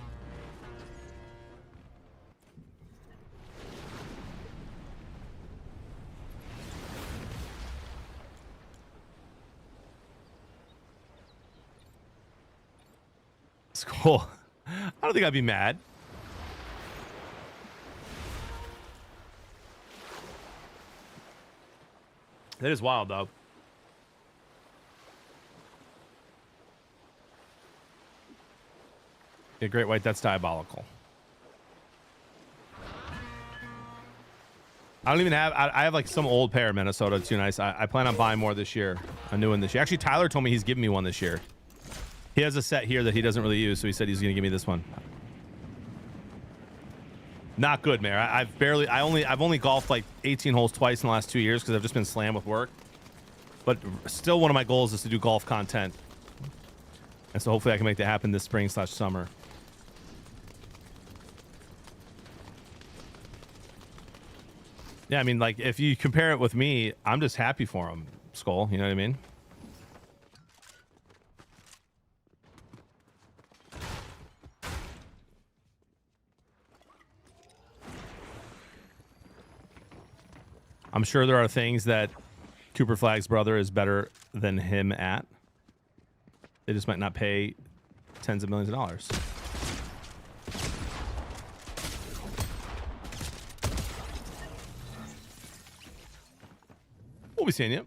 It's cool. I don't think I'd be mad. That is wild, though. Yeah, Great White, that's diabolical. I don't even have... I have, like, some old pair of Minnesota. Too nice. I plan on buying more this year. A new one this year. Actually, Tyler told me he's giving me one this year. He has a set here that he doesn't really use, so he said he's going to give me this one. Not good, Mayor. I've only golfed like 18 holes twice in the last 2 years because I've just been slammed with work. But still, one of my goals is to do golf content, and so hopefully I can make that happen this spring/summer. Yeah, I mean, like if you compare it with me, I'm just happy for him, Skull. You know what I mean? I'm sure there are things that Cooper Flag's brother is better than him at. They just might not pay tens of millions of dollars. We'll be seeing you.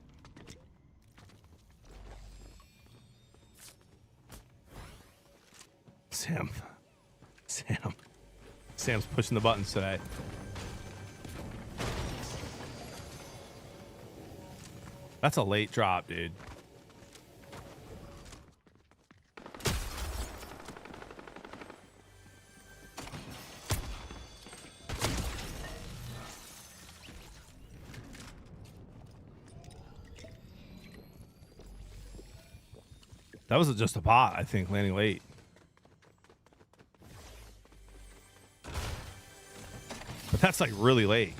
Sam's pushing the buttons today. That's a late drop, dude. That was just a bot, I think, landing late. But that's like really late.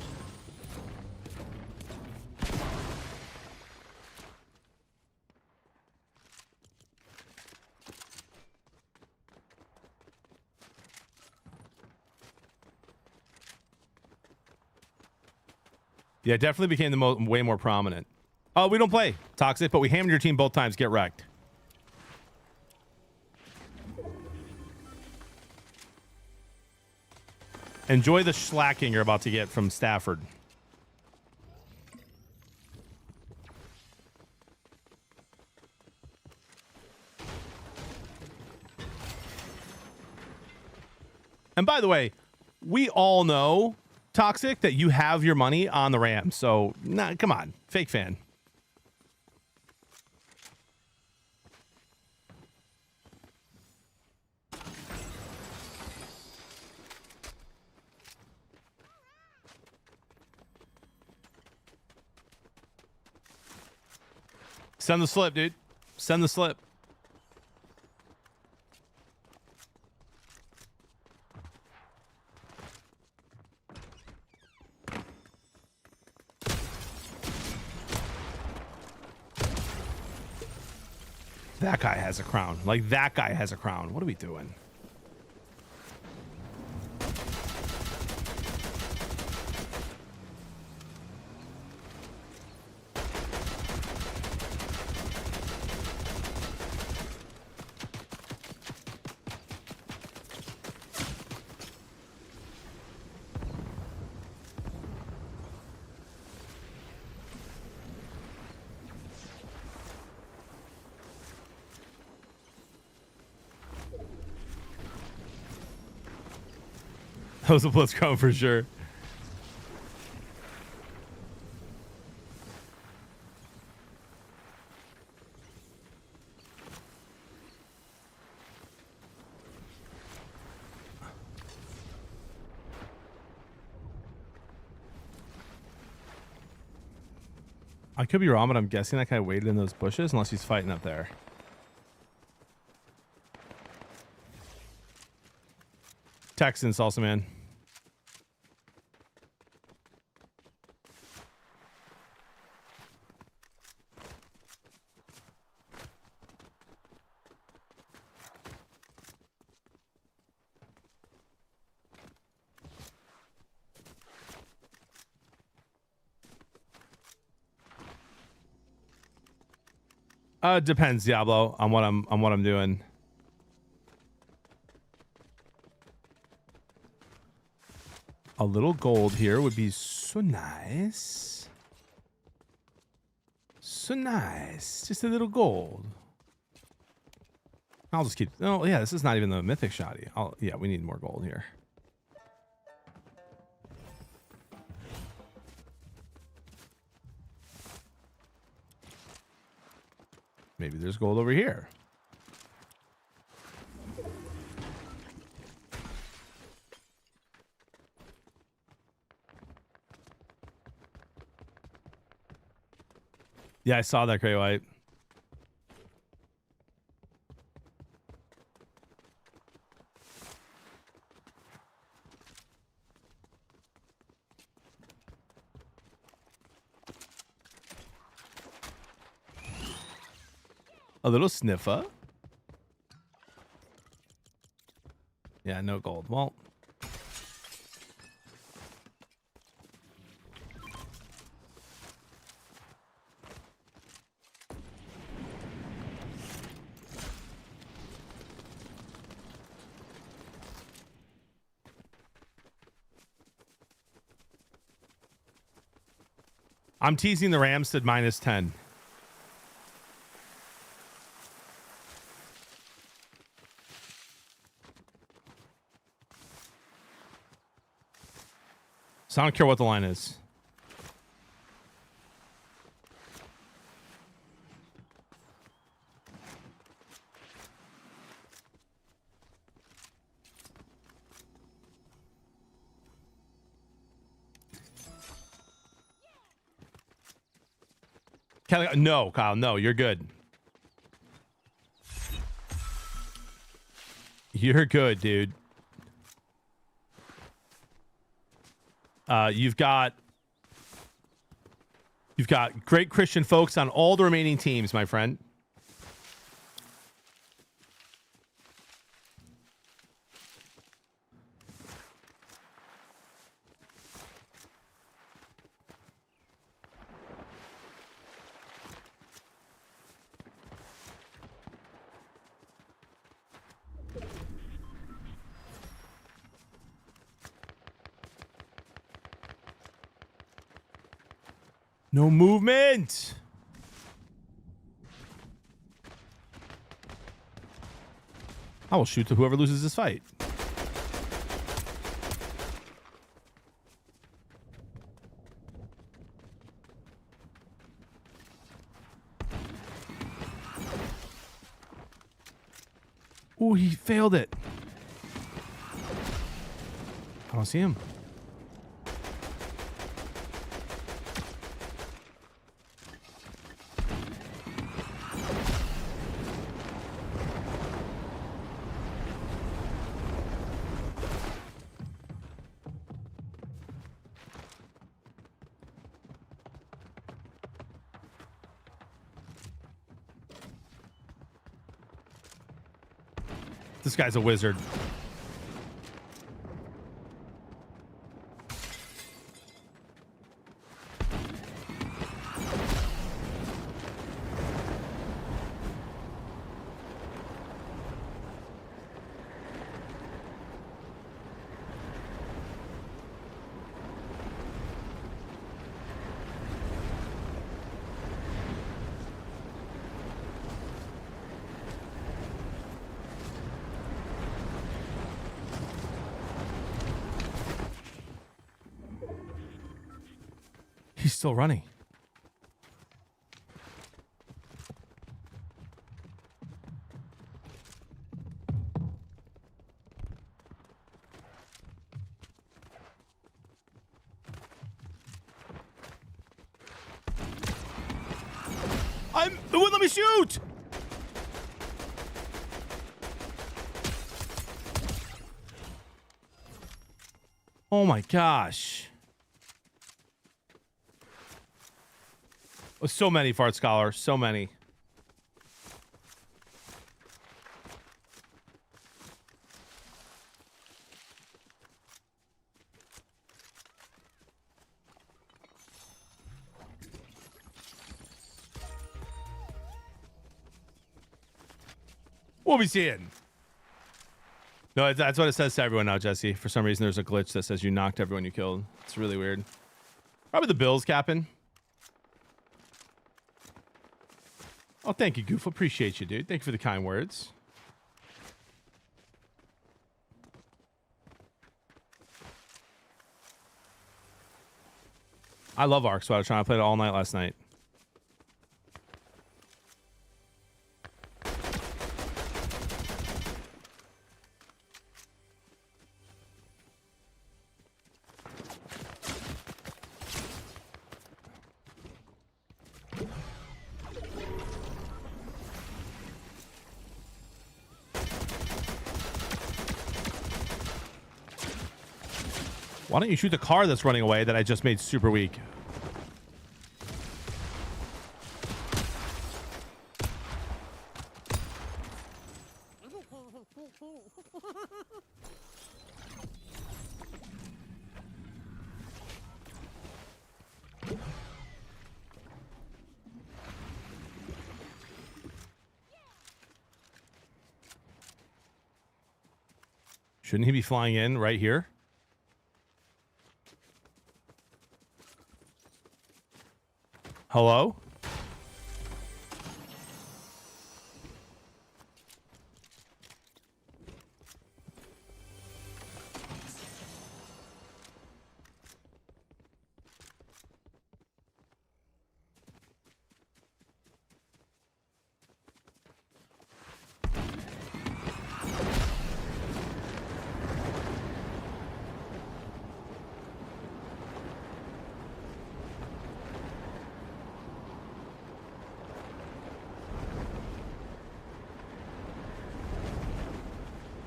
Yeah, definitely became the way more prominent. Oh, we don't play Toxic, but we hammered your team both times. Get wrecked. Enjoy the slacking you're about to get from Stafford. And by the way, we all know, Toxic, that you have your money on the Rams. So, nah, come on. Fake fan. Send the slip, dude. Send the slip. That guy has a crown. Like, that guy has a crown. What are we doing? That was a blitzcrank for sure. I could be wrong, but I'm guessing that guy waited in those bushes unless he's fighting up there. Texans also, man. Depends, Diablo, on what I'm doing. A little gold here would be so nice. So nice. Just a little gold. I'll just keep. Oh yeah, this is not even the mythic shoddy. Yeah, we need more gold here. Maybe there's gold over here. Yeah, I saw that, Gray White. A little sniffer. Yeah, no gold. Well, I'm teasing the Rams at -10. So I don't care what the line is. Kelly, no, Kyle, no, you're good. You're good, dude. You've got great Christian folks on all the remaining teams, my friend. No movement. I will shoot to whoever loses this fight. Oh, he failed it. I don't see him. This guy's a wizard. He's still running. It wouldn't let me shoot. Oh my gosh. Oh, so many, Fart Scholar. So many. We'll be seeing. No, that's what it says to everyone now, Jesse. For some reason, there's a glitch that says you knocked everyone you killed. It's really weird. Probably the Bills, Captain. Oh, thank you, Goof. Appreciate you, dude. Thank you for the kind words. I love Ark Squad. I was trying to play it all night last night. Why don't you shoot the car that's running away that I just made super weak? Shouldn't he be flying in right here? Hello?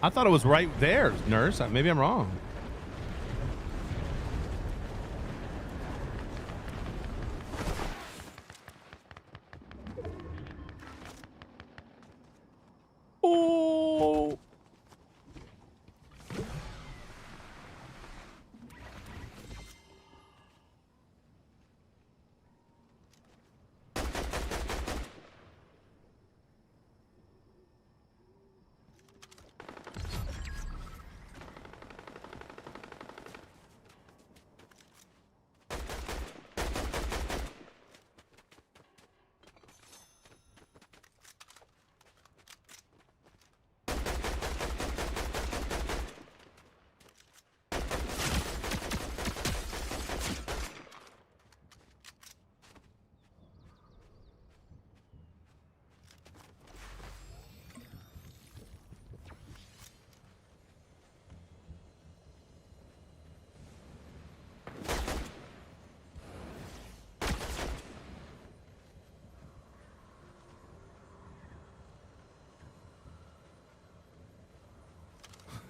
I thought it was right there, nurse. Maybe I'm wrong. Oh.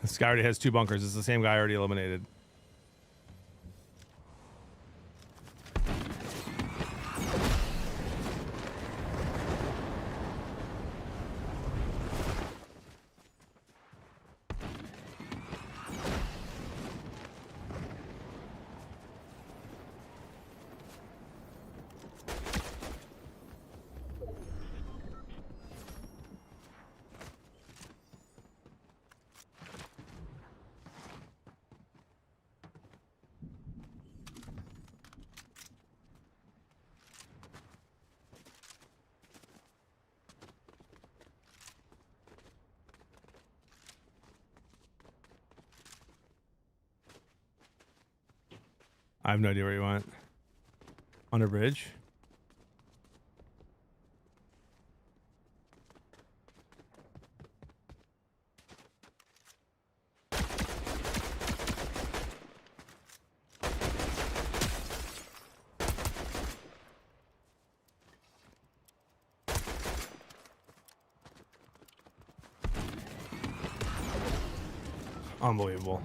This guy already has 2 bunkers. It's the same guy already eliminated. I have no idea where you went. Under bridge. Unbelievable.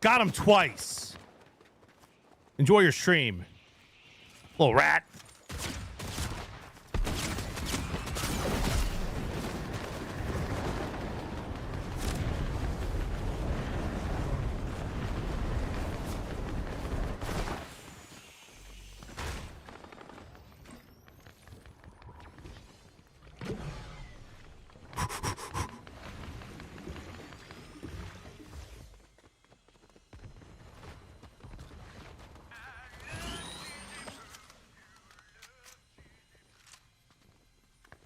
Got him twice. Enjoy your stream. Little rat.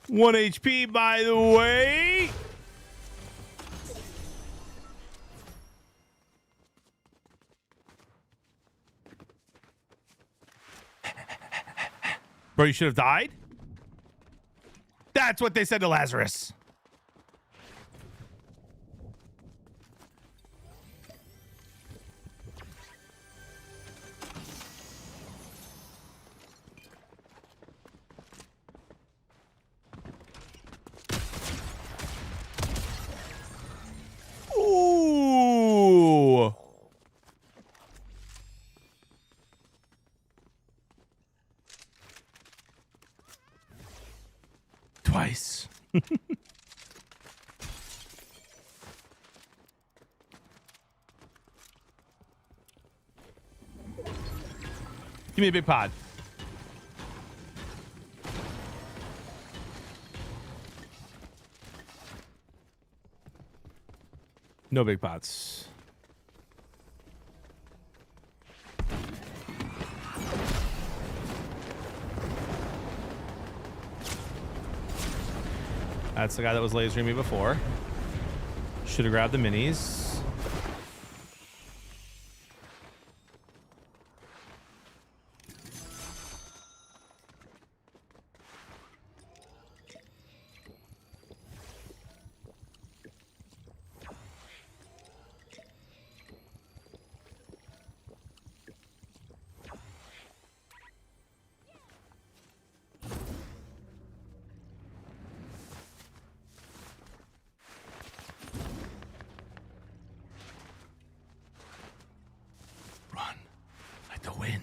One HP, by the way. Bro, you should have died? That's what they said to Lazarus. Ooh. Twice. Give me a big pod. No big pots. That's the guy that was lasering me before. Should have grabbed the minis. The wind.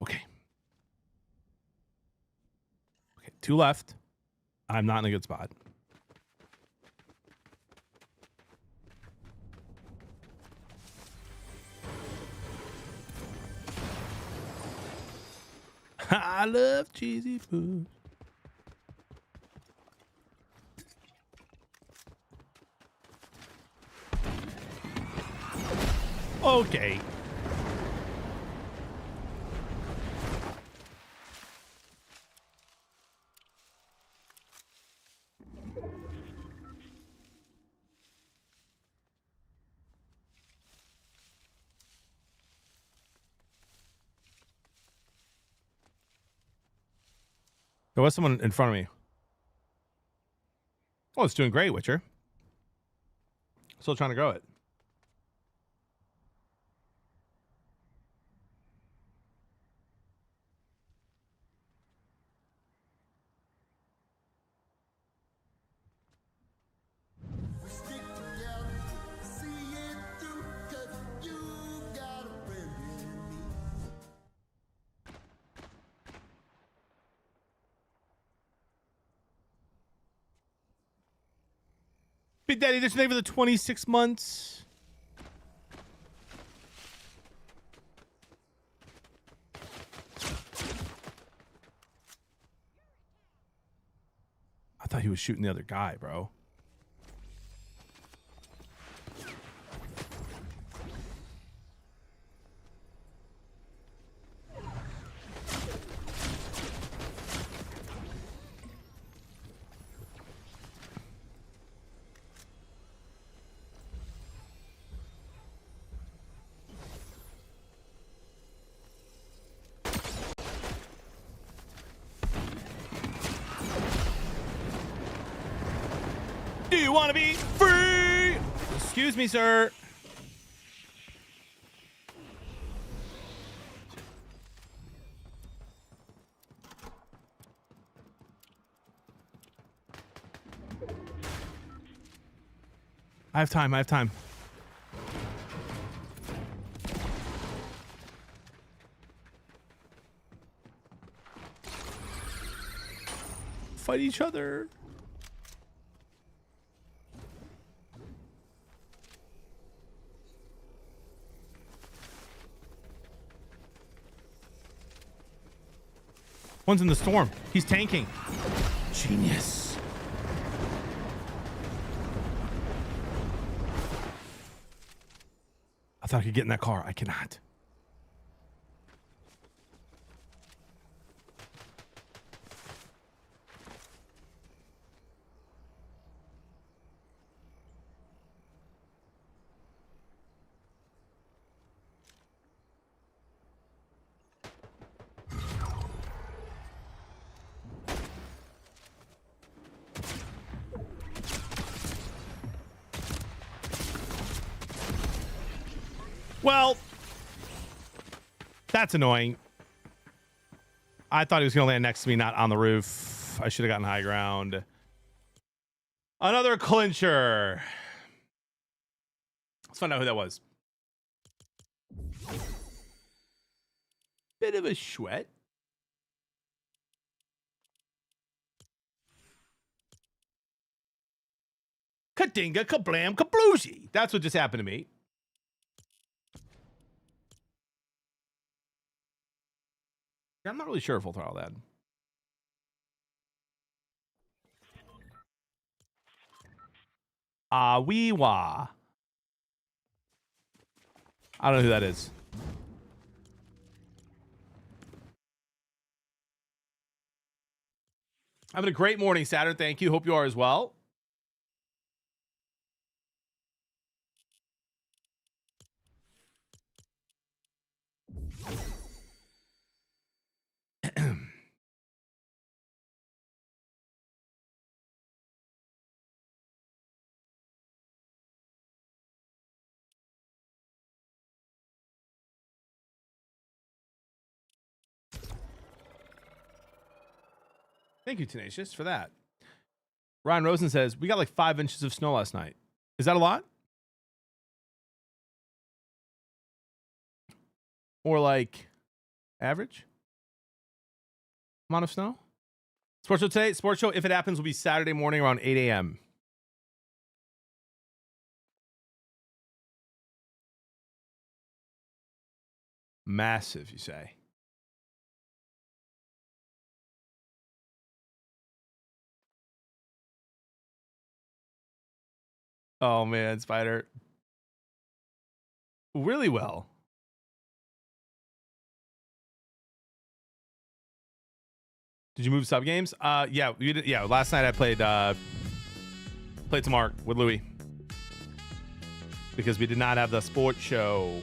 Okay. Okay, 2 left. I'm not in a good spot. I love cheesy food. Okay. There was someone in front of me. Oh, it's doing great, Witcher. Still trying to grow it. Big Daddy, this name for the 26 months. I thought he was shooting the other guy, bro. Do you want to be free? Excuse me, sir. I have time. I have time. Fight each other. One's in the storm. He's tanking. Genius. I thought I could get in that car. I cannot. Well, that's annoying. I thought he was going to land next to me, not on the roof. I should have gotten high ground. Another clincher. Let's find out who that was. Bit of a sweat. Kadinga, kablam, kabloozy. That's what just happened to me. I'm not really sure if we'll throttle that. Wee-wah. I don't know who that is. Having a great morning, Saturn. Thank you. Hope you are as well. Thank you, Tenacious, for that. Ryan Rosen says, we got like 5 inches of snow last night. Is that a lot? Or like average amount of snow? Sports show today. Sports show, if it happens, will be Saturday morning around 8 a.m. Massive, you say? Oh, man, Spider. Really well. Did you move sub games? Yeah, we did, yeah. Last night I played to Mark with Louis because we did not have the sports show.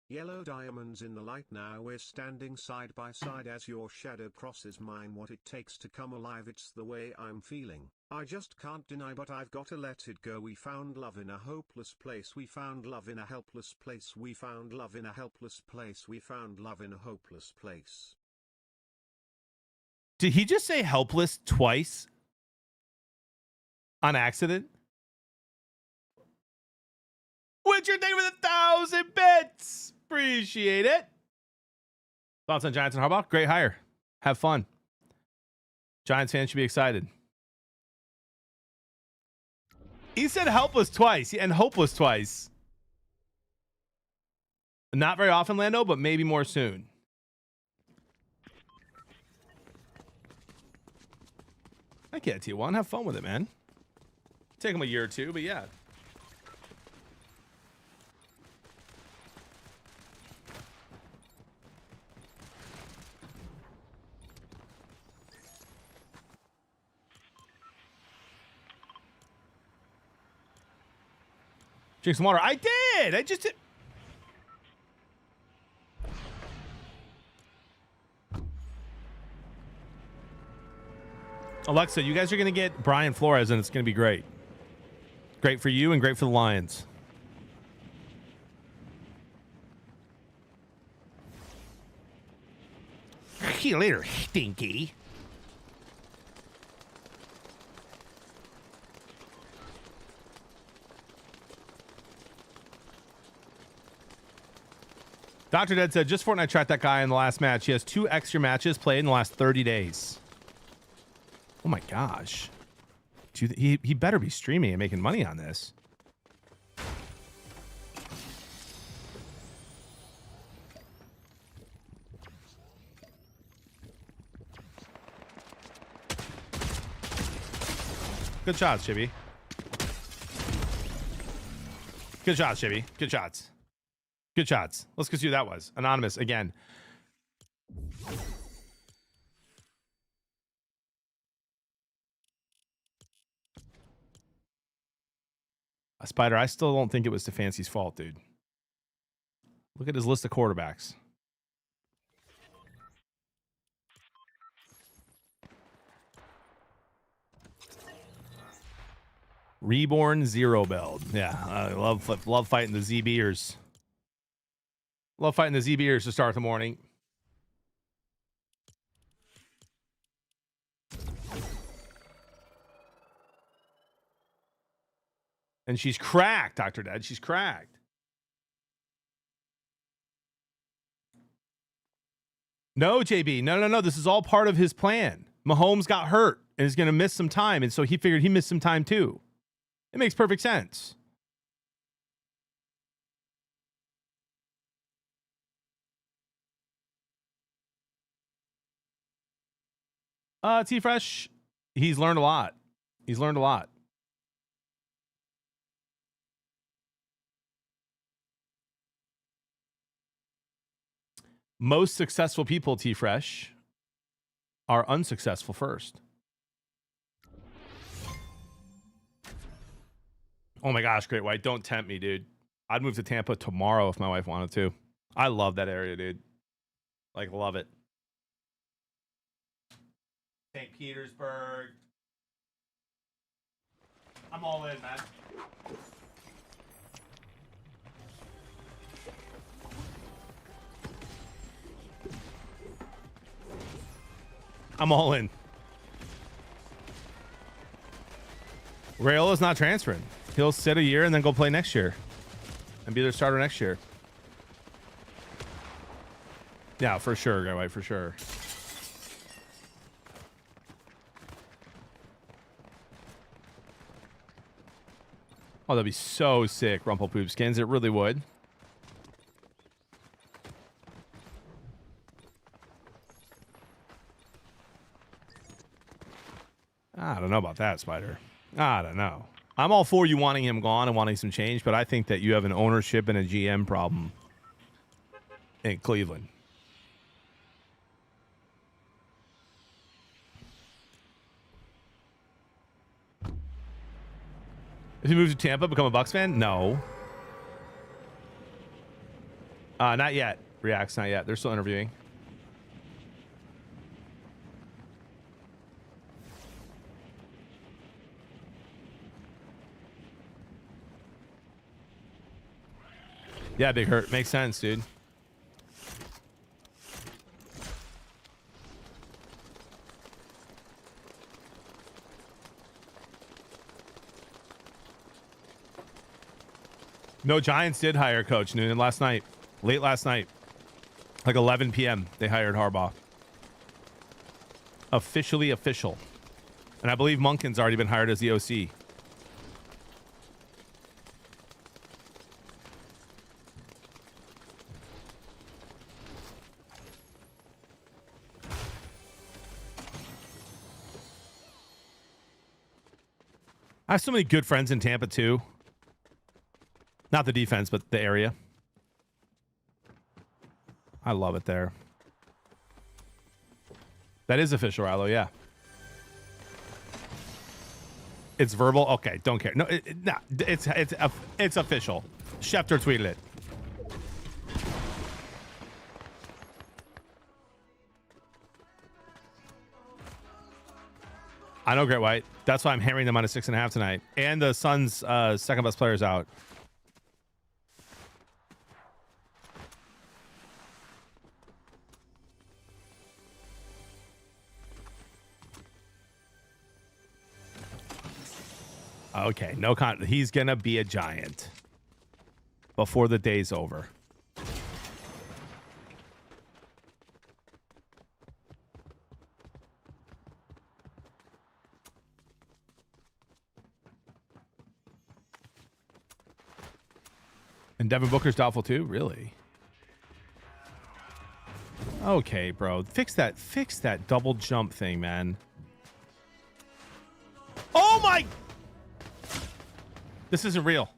Yellow diamonds in the light now, we're standing side by side as your shadow crosses mine. What it takes to come alive, it's the way I'm feeling. I just can't deny, but I've gotta let it go. We found love in a hopeless place. We found love in a helpless place. We found love in a helpless place. We found love in a hopeless place. Did he just say helpless twice? On accident? Witcher, thank you for the 1,000 bits. Appreciate it. Thoughts on Giants and Harbaugh? Great hire. Have fun. Giants fans should be excited. He said helpless twice and hopeless twice. Not very often, Lando, but maybe more soon. I get T1. Have fun with it, man. Take him a year or two, but yeah. Drink some water. I did. I just did. Alexa, you guys are going to get Brian Flores, and it's going to be great. Great for you and great for the Lions. See you later, Stinky. Dr. Dead said, just Fortnite tracked that guy in the last match. He has 2 extra matches played in the last 30 days. Oh my gosh. He better be streaming and making money on this. Good shots, Chibi. Good shots, Chibi. Good shots. Good shots. Let's go see who that was. Anonymous again. Spider, I still don't think it was Stefanski's fault, dude. Look at his list of quarterbacks. Reborn Zero Belt. Yeah, I love fighting the ZBers. Love fighting the ZBers to start the morning. And she's cracked, Dr. Dead. She's cracked. No, JB. No. This is all part of his plan. Mahomes got hurt and is going to miss some time. And so he figured he missed some time too. It makes perfect sense. T-Fresh, he's learned a lot. He's learned a lot. Most successful people, T-Fresh, are unsuccessful first. Oh my gosh, Great White. Don't tempt me, dude. I'd move to Tampa tomorrow if my wife wanted to. I love that area, dude. Like, love it. St. Petersburg. I'm all in, man. I'm all in. Rayola's not transferring. He'll sit a year and then go play next year and be their starter next year. Yeah, for sure, Guy White, for sure. Oh, that'd be so sick, Rumple Poopskins. It really would. I don't know about that, Spider. I don't know. I'm all for you wanting him gone and wanting some change, but I think that you have an ownership and a GM problem in Cleveland. If you move to Tampa, become a Bucks fan? No. Not yet. Reacts, not yet. They're still interviewing. Yeah, Big Hurt. Makes sense, dude. No, Giants did hire Coach Noonan last night. Late last night. Like 11 p.m. They hired Harbaugh. Officially official. And I believe Monken's already been hired as the OC. I have so many good friends in Tampa, too. Not the defense, but the area. I love it there. That is official, Rallo, yeah. It's verbal? Okay, don't care. No, it's official. Schefter tweeted it. I know, Great White. That's why I'm hammering them on a 6.5 tonight. And the Suns' second best player's out. Okay, no he's gonna be a giant before the day's over. And Devin Booker's doubtful too? Really? Okay, bro. Fix that double jump thing, man. Oh my! This isn't real.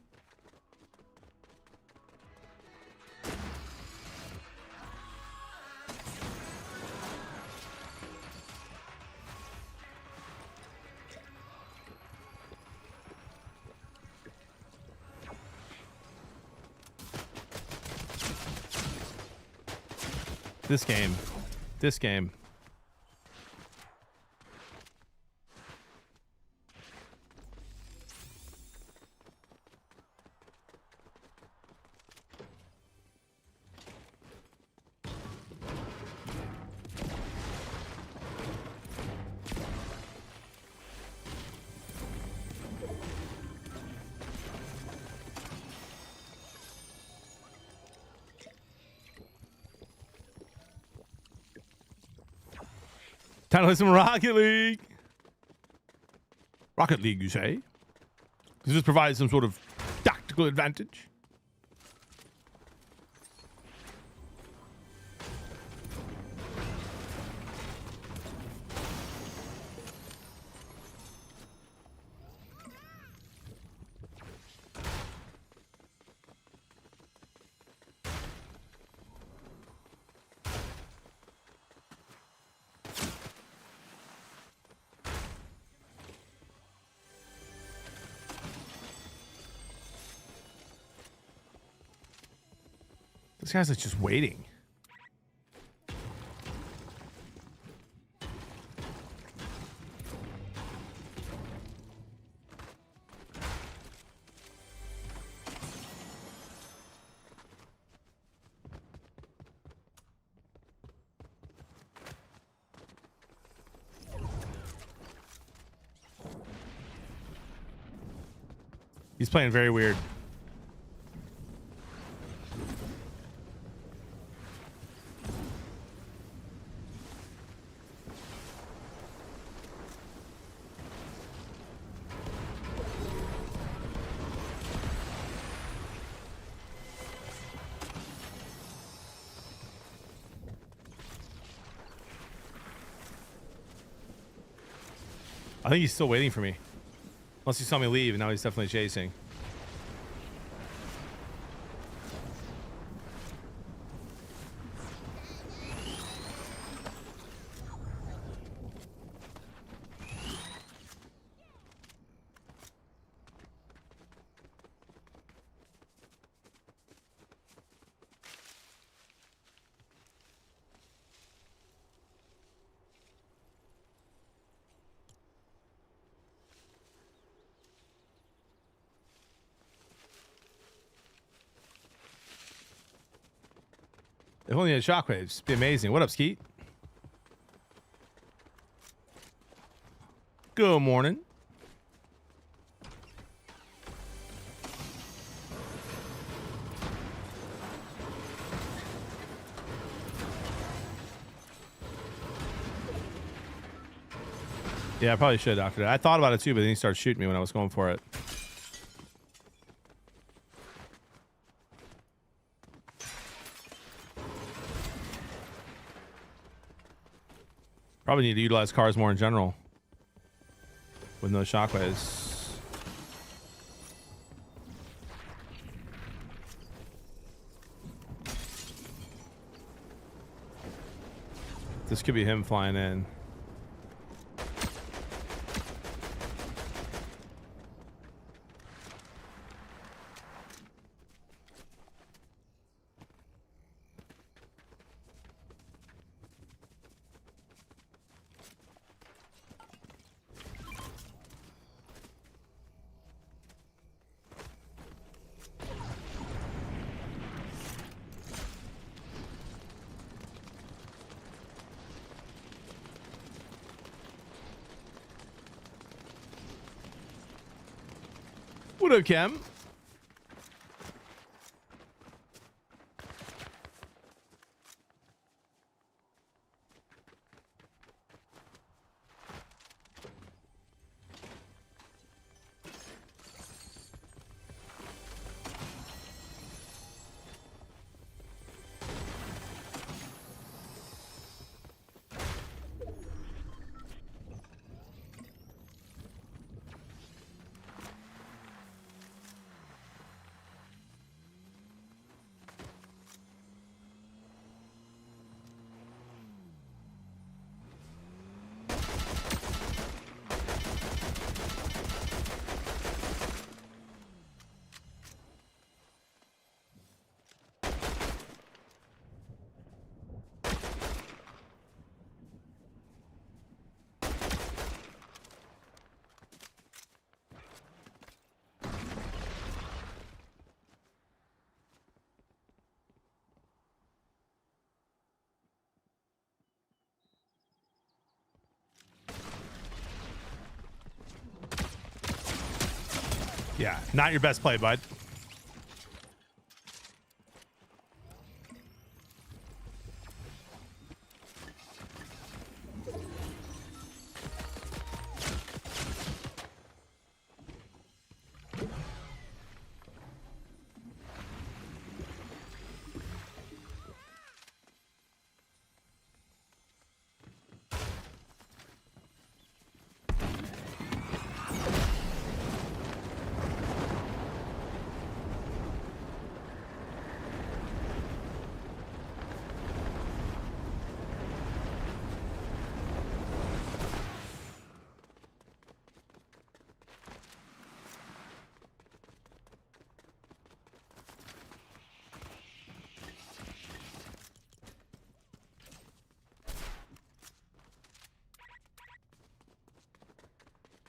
This game. This game. Time to play some Rocket League. Rocket League, you say? Does this provide some sort of tactical advantage? This guy's like just waiting. He's playing very weird. I think he's still waiting for me. Unless he saw me leave, and now he's definitely chasing. If only had shockwaves, it'd be amazing. What up, Skeet? Good morning. Yeah, I probably should after that. I thought about it too, but then he started shooting me when I was going for it. Probably need to utilize cars more in general with no shockwaves. This could be him flying in. What up, Cam? Yeah, not your best play, bud.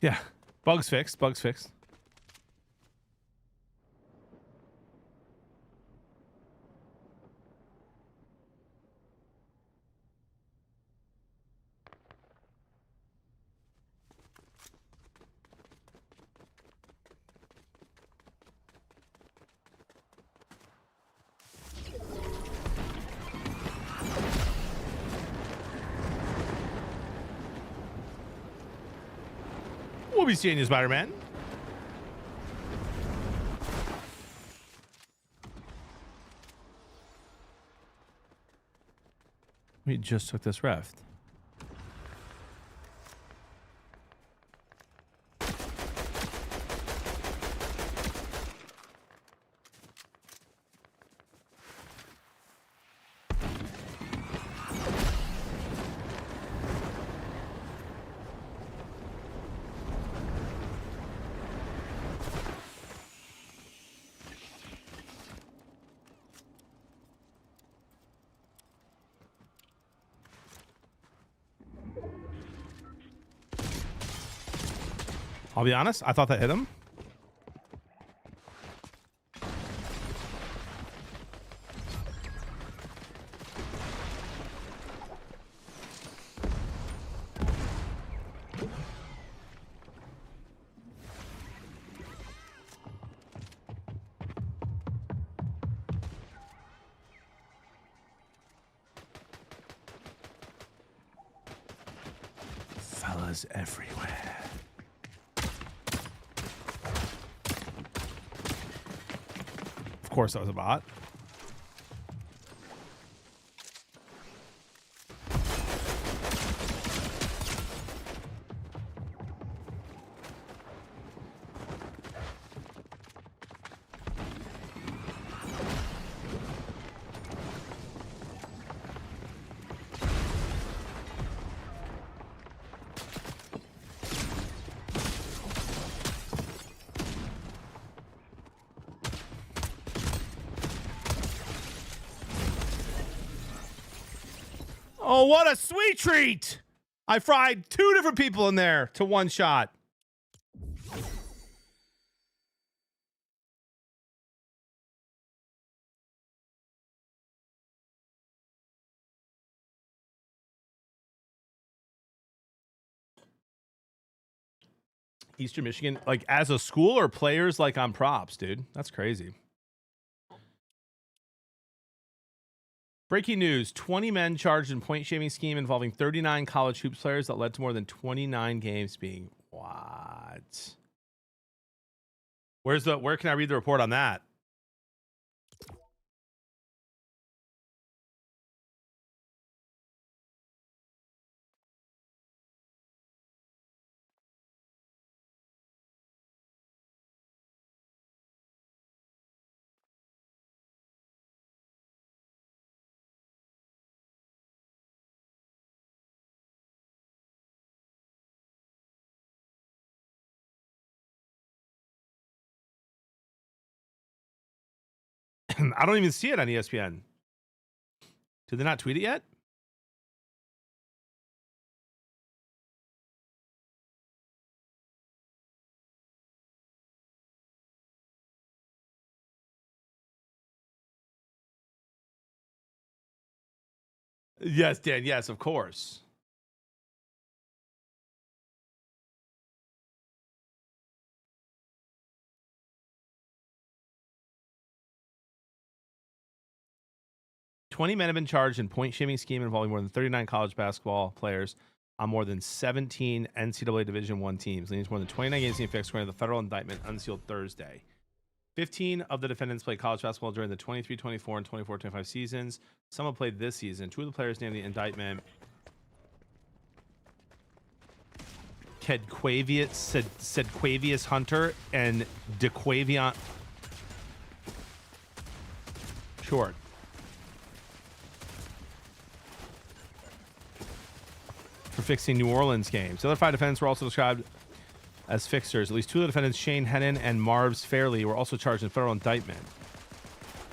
Yeah. Bugs fixed. Bugs fixed. We'll be seeing you, Spider-Man. We just took this reft. I'll be honest, I thought that hit him. Fellas everywhere. Of course, that was a bot. Oh, what a sweet treat! I fried 2 different people in there to one shot. Eastern Michigan, like as a school or players like on props, dude. That's crazy. Breaking news, 20 men charged in point shaving scheme involving 39 college hoops players that led to more than 29 games being what? Where can I read the report on that? I don't even see it on ESPN. Did they not tweet it yet? Yes, Dan. Yes, of course. "20 men have been charged in point shaving scheme involving more than 39 college basketball players on more than 17 NCAA Division I teams, leading to more than 29 games being fixed according to the federal indictment unsealed Thursday. 15 of the defendants played college basketball during the 23-24 and 24-25 seasons. Some have played this season. Two of the players named the indictment, Sedquavius Hunter and DeQuavion Short, for fixing New Orleans games. The other 5 defendants were also described as fixers. At least 2 of the defendants, Shane Hennon and Marvs Fairley, were also charged in federal indictment.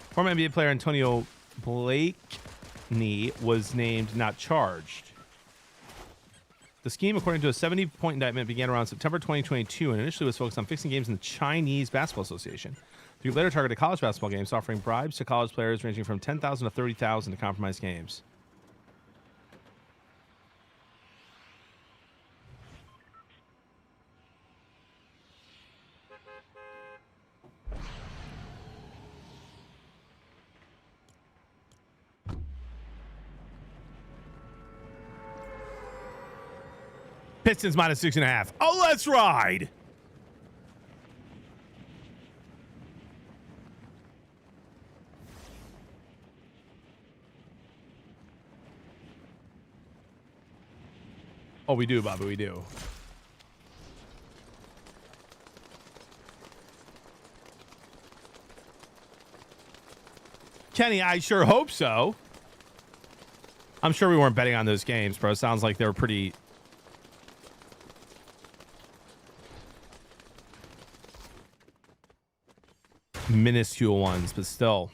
Former NBA player Antonio Blakeney was named not charged. The scheme, according to a 70-point indictment, began around September 2022 and initially was focused on fixing games in the Chinese Basketball Association. The group later targeted college basketball games, offering bribes to college players ranging from $10,000 to $30,000 to compromise games. Pistons minus 6.5. Oh, let's ride. Oh, we do, Bobby. We do. Kenny, I sure hope so. I'm sure we weren't betting on those games, bro. It sounds like they were pretty minuscule ones, but still.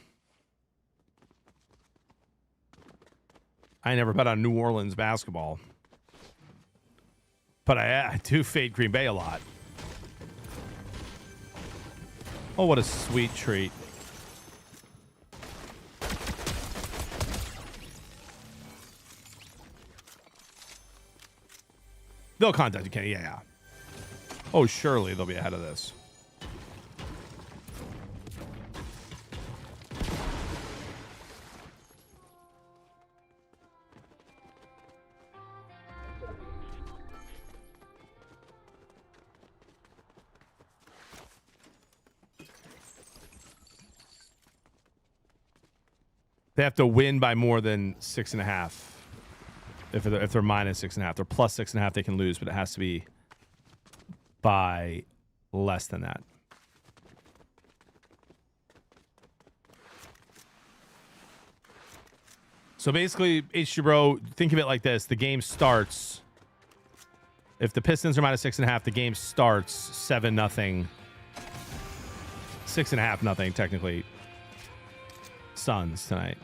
I never bet on New Orleans basketball. But I do fade Green Bay a lot. Oh, what a sweet treat. They'll contact you, Kenny. Yeah. Oh, surely they'll be ahead of this. They have to win by more than 6.5. If they're minus 6.5, they're plus 6.5. They can lose, but it has to be by less than that. So basically, HG Bro, think of it like this: the game starts. If the Pistons are minus 6.5, the game starts 7-0, 6.5-0 technically. Suns tonight.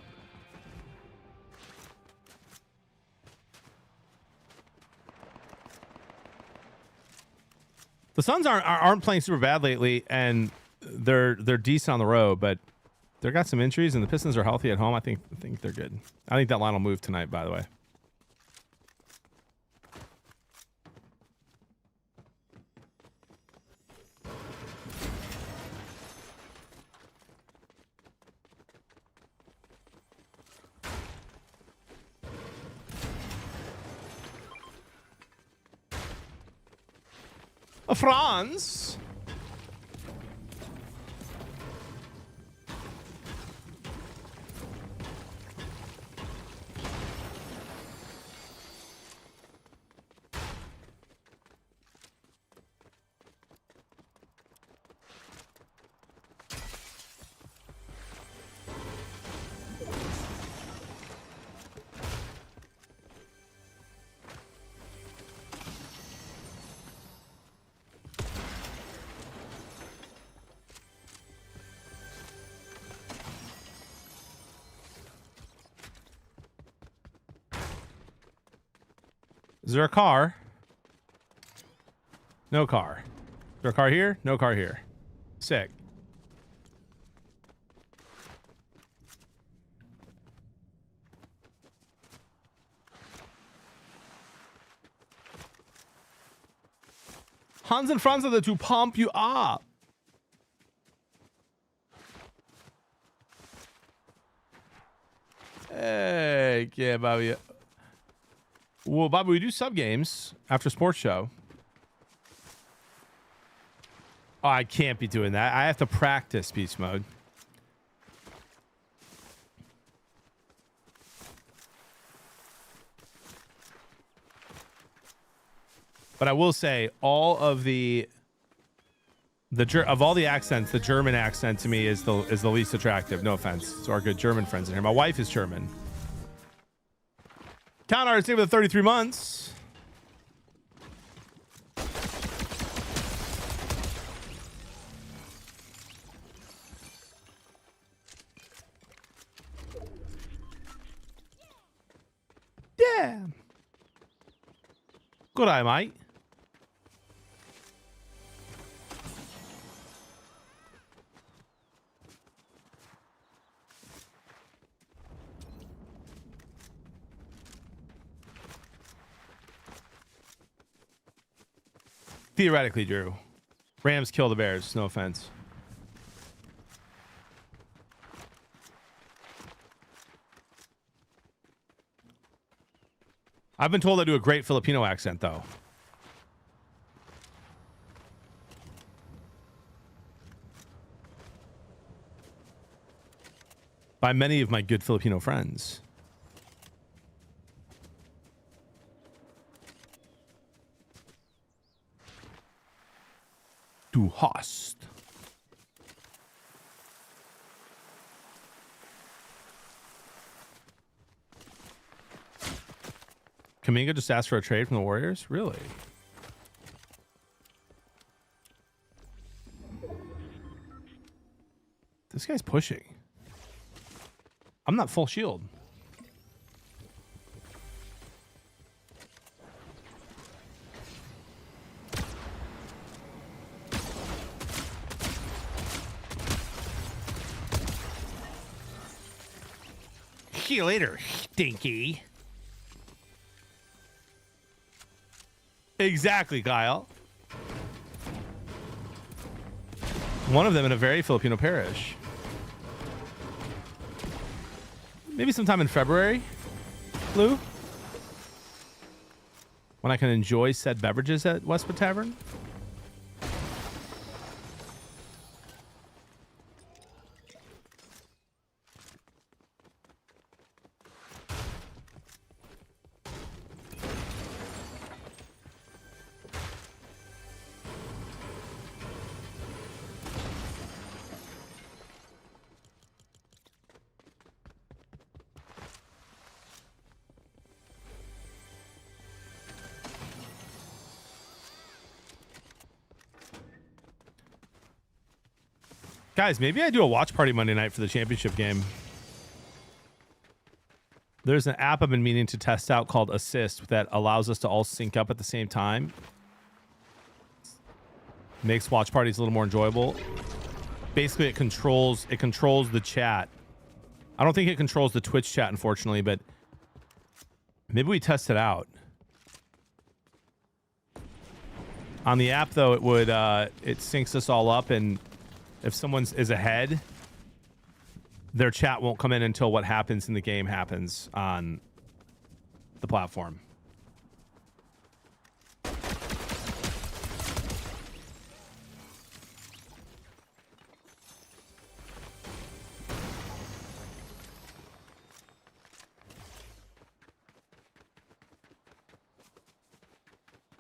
The Suns aren't playing super bad lately, and they're decent on the road, but they've got some injuries, and the Pistons are healthy at home. I think they're good. I think that line will move tonight, by the way. France. Is there a car? No car. Is there a car here? No car here. Sick. Hans and Franz are there to pump you up. Hey, yeah, Bobby. Well, Bobby, we do sub games after sports show. Oh, I can't be doing that. I have to practice beast mode. But I will say, all of of all the accents, the German accent to me is the least attractive. No offense to our good German friends in here. My wife is German. Count artist with 33 months. Yeah. Good eye, mate. Theoretically, Drew. Rams kill the Bears. No offense. I've been told I do a great Filipino accent, though. By many of my good Filipino friends. Du hast. Kaminga just asked for a trade from the Warriors? Really? This guy's pushing. I'm not full shield. See you later, stinky. Exactly, Kyle. One of them in a very Filipino parish. Maybe sometime in February, Lou? When I can enjoy said beverages at Westwood Tavern? Guys, maybe I do a watch party Monday night for the championship game. There's an app I've been meaning to test out called Assist that allows us to all sync up at the same time. Makes watch parties a little more enjoyable. Basically, it controls the chat. I don't think it controls the Twitch chat, unfortunately, but maybe we test it out. On the app, though, it would it syncs us all up, and if someone is ahead, their chat won't come in until what happens in the game happens on the platform.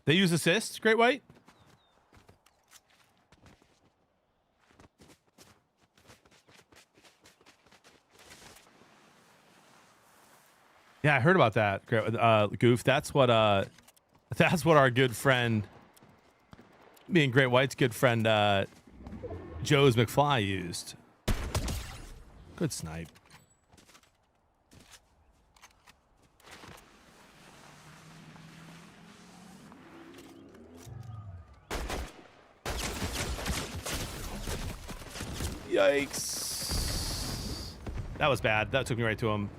They use assist, Great White? Yeah, I heard about that. Goof. That's what our good friend, me and Great White's good friend Joe's McFly used. Good snipe. Yikes. That was bad. That took me right to him.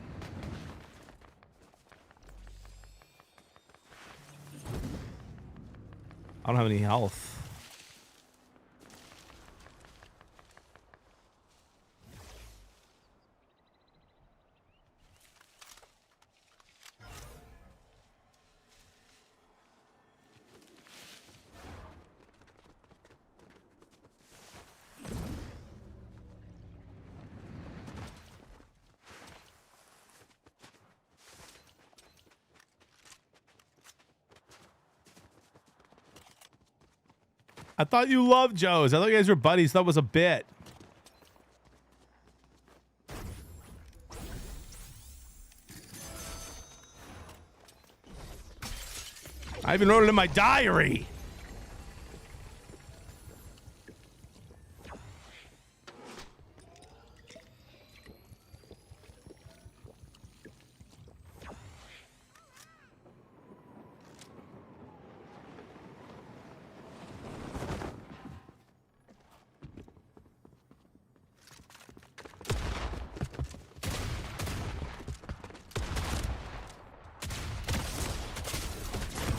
I don't have any health. I thought you loved Joe's. I thought you guys were buddies. That was a bit. I even wrote it in my diary.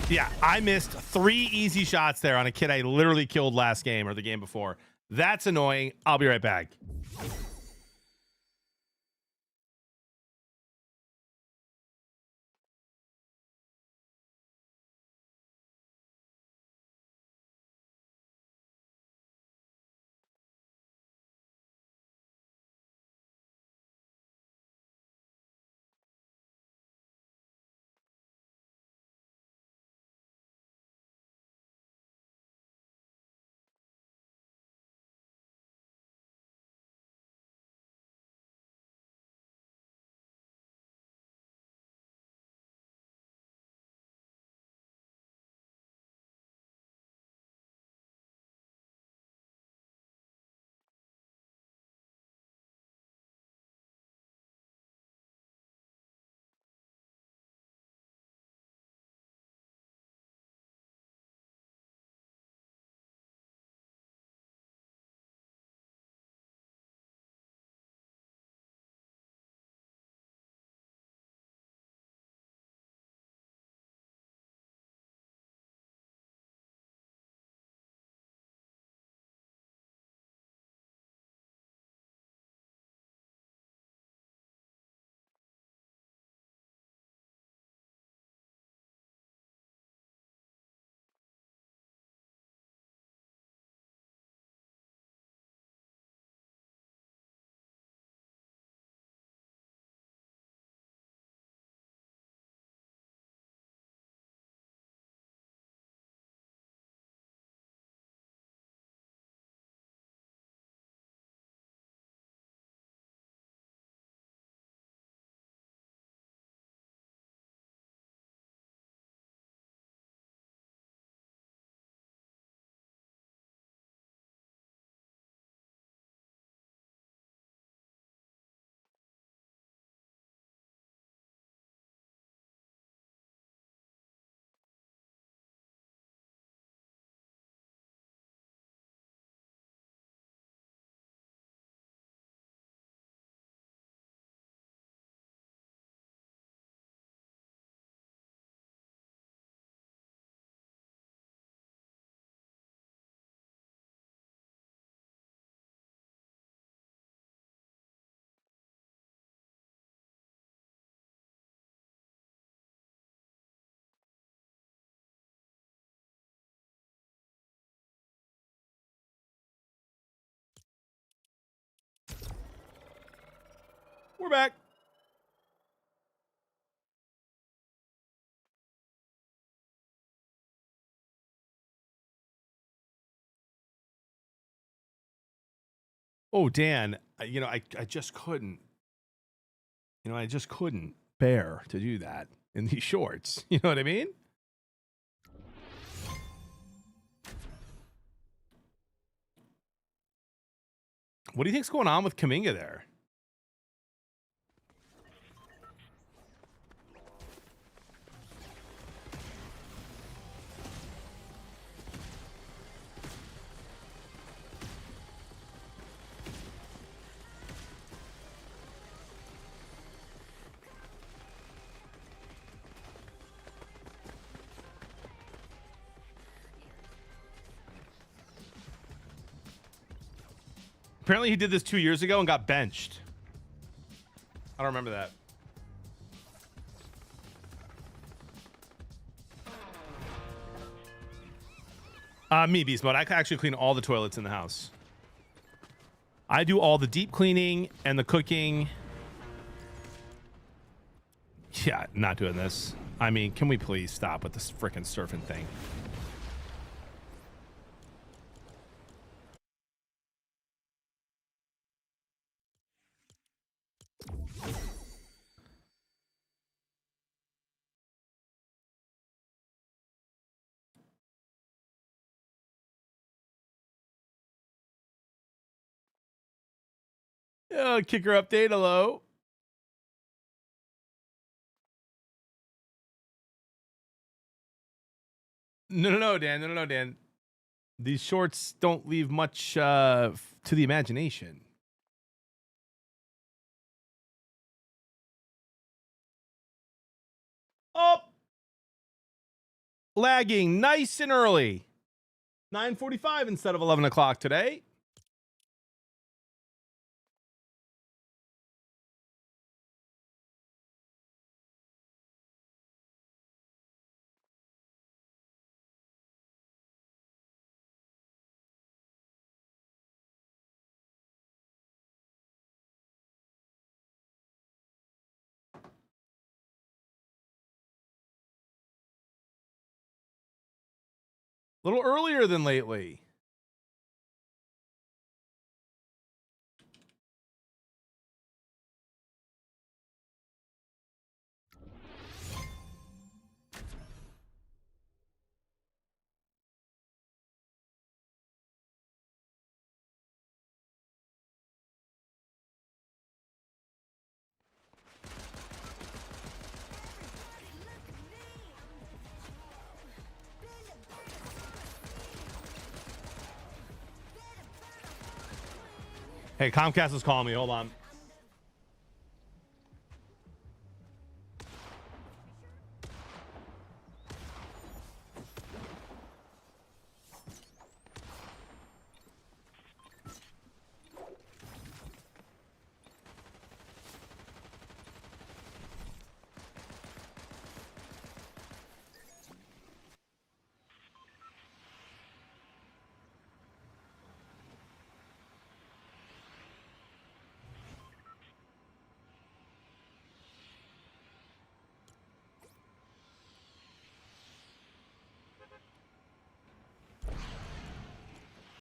Yeah, I missed 3 easy shots there on a kid I literally killed last game or the game before. That's annoying. I'll be right back. We're back. Oh, Dan, I just couldn't. I just couldn't bear to do that in these shorts. You know what I mean? What do you think's going on with Kaminga there? Apparently he did this 2 years ago and got benched. I don't remember that. Me, Beast Mode. I can actually clean all the toilets in the house. I do all the deep cleaning and the cooking. Yeah, not doing this. I mean, can we please stop with this freaking surfing thing? Kicker update. Hello. No, Dan. No, Dan. These shorts don't leave much to the imagination. Oh, lagging nice and early. 9:45 instead of 11 o'clock today. A little earlier than lately. Hey, Comcast is calling me. Hold on.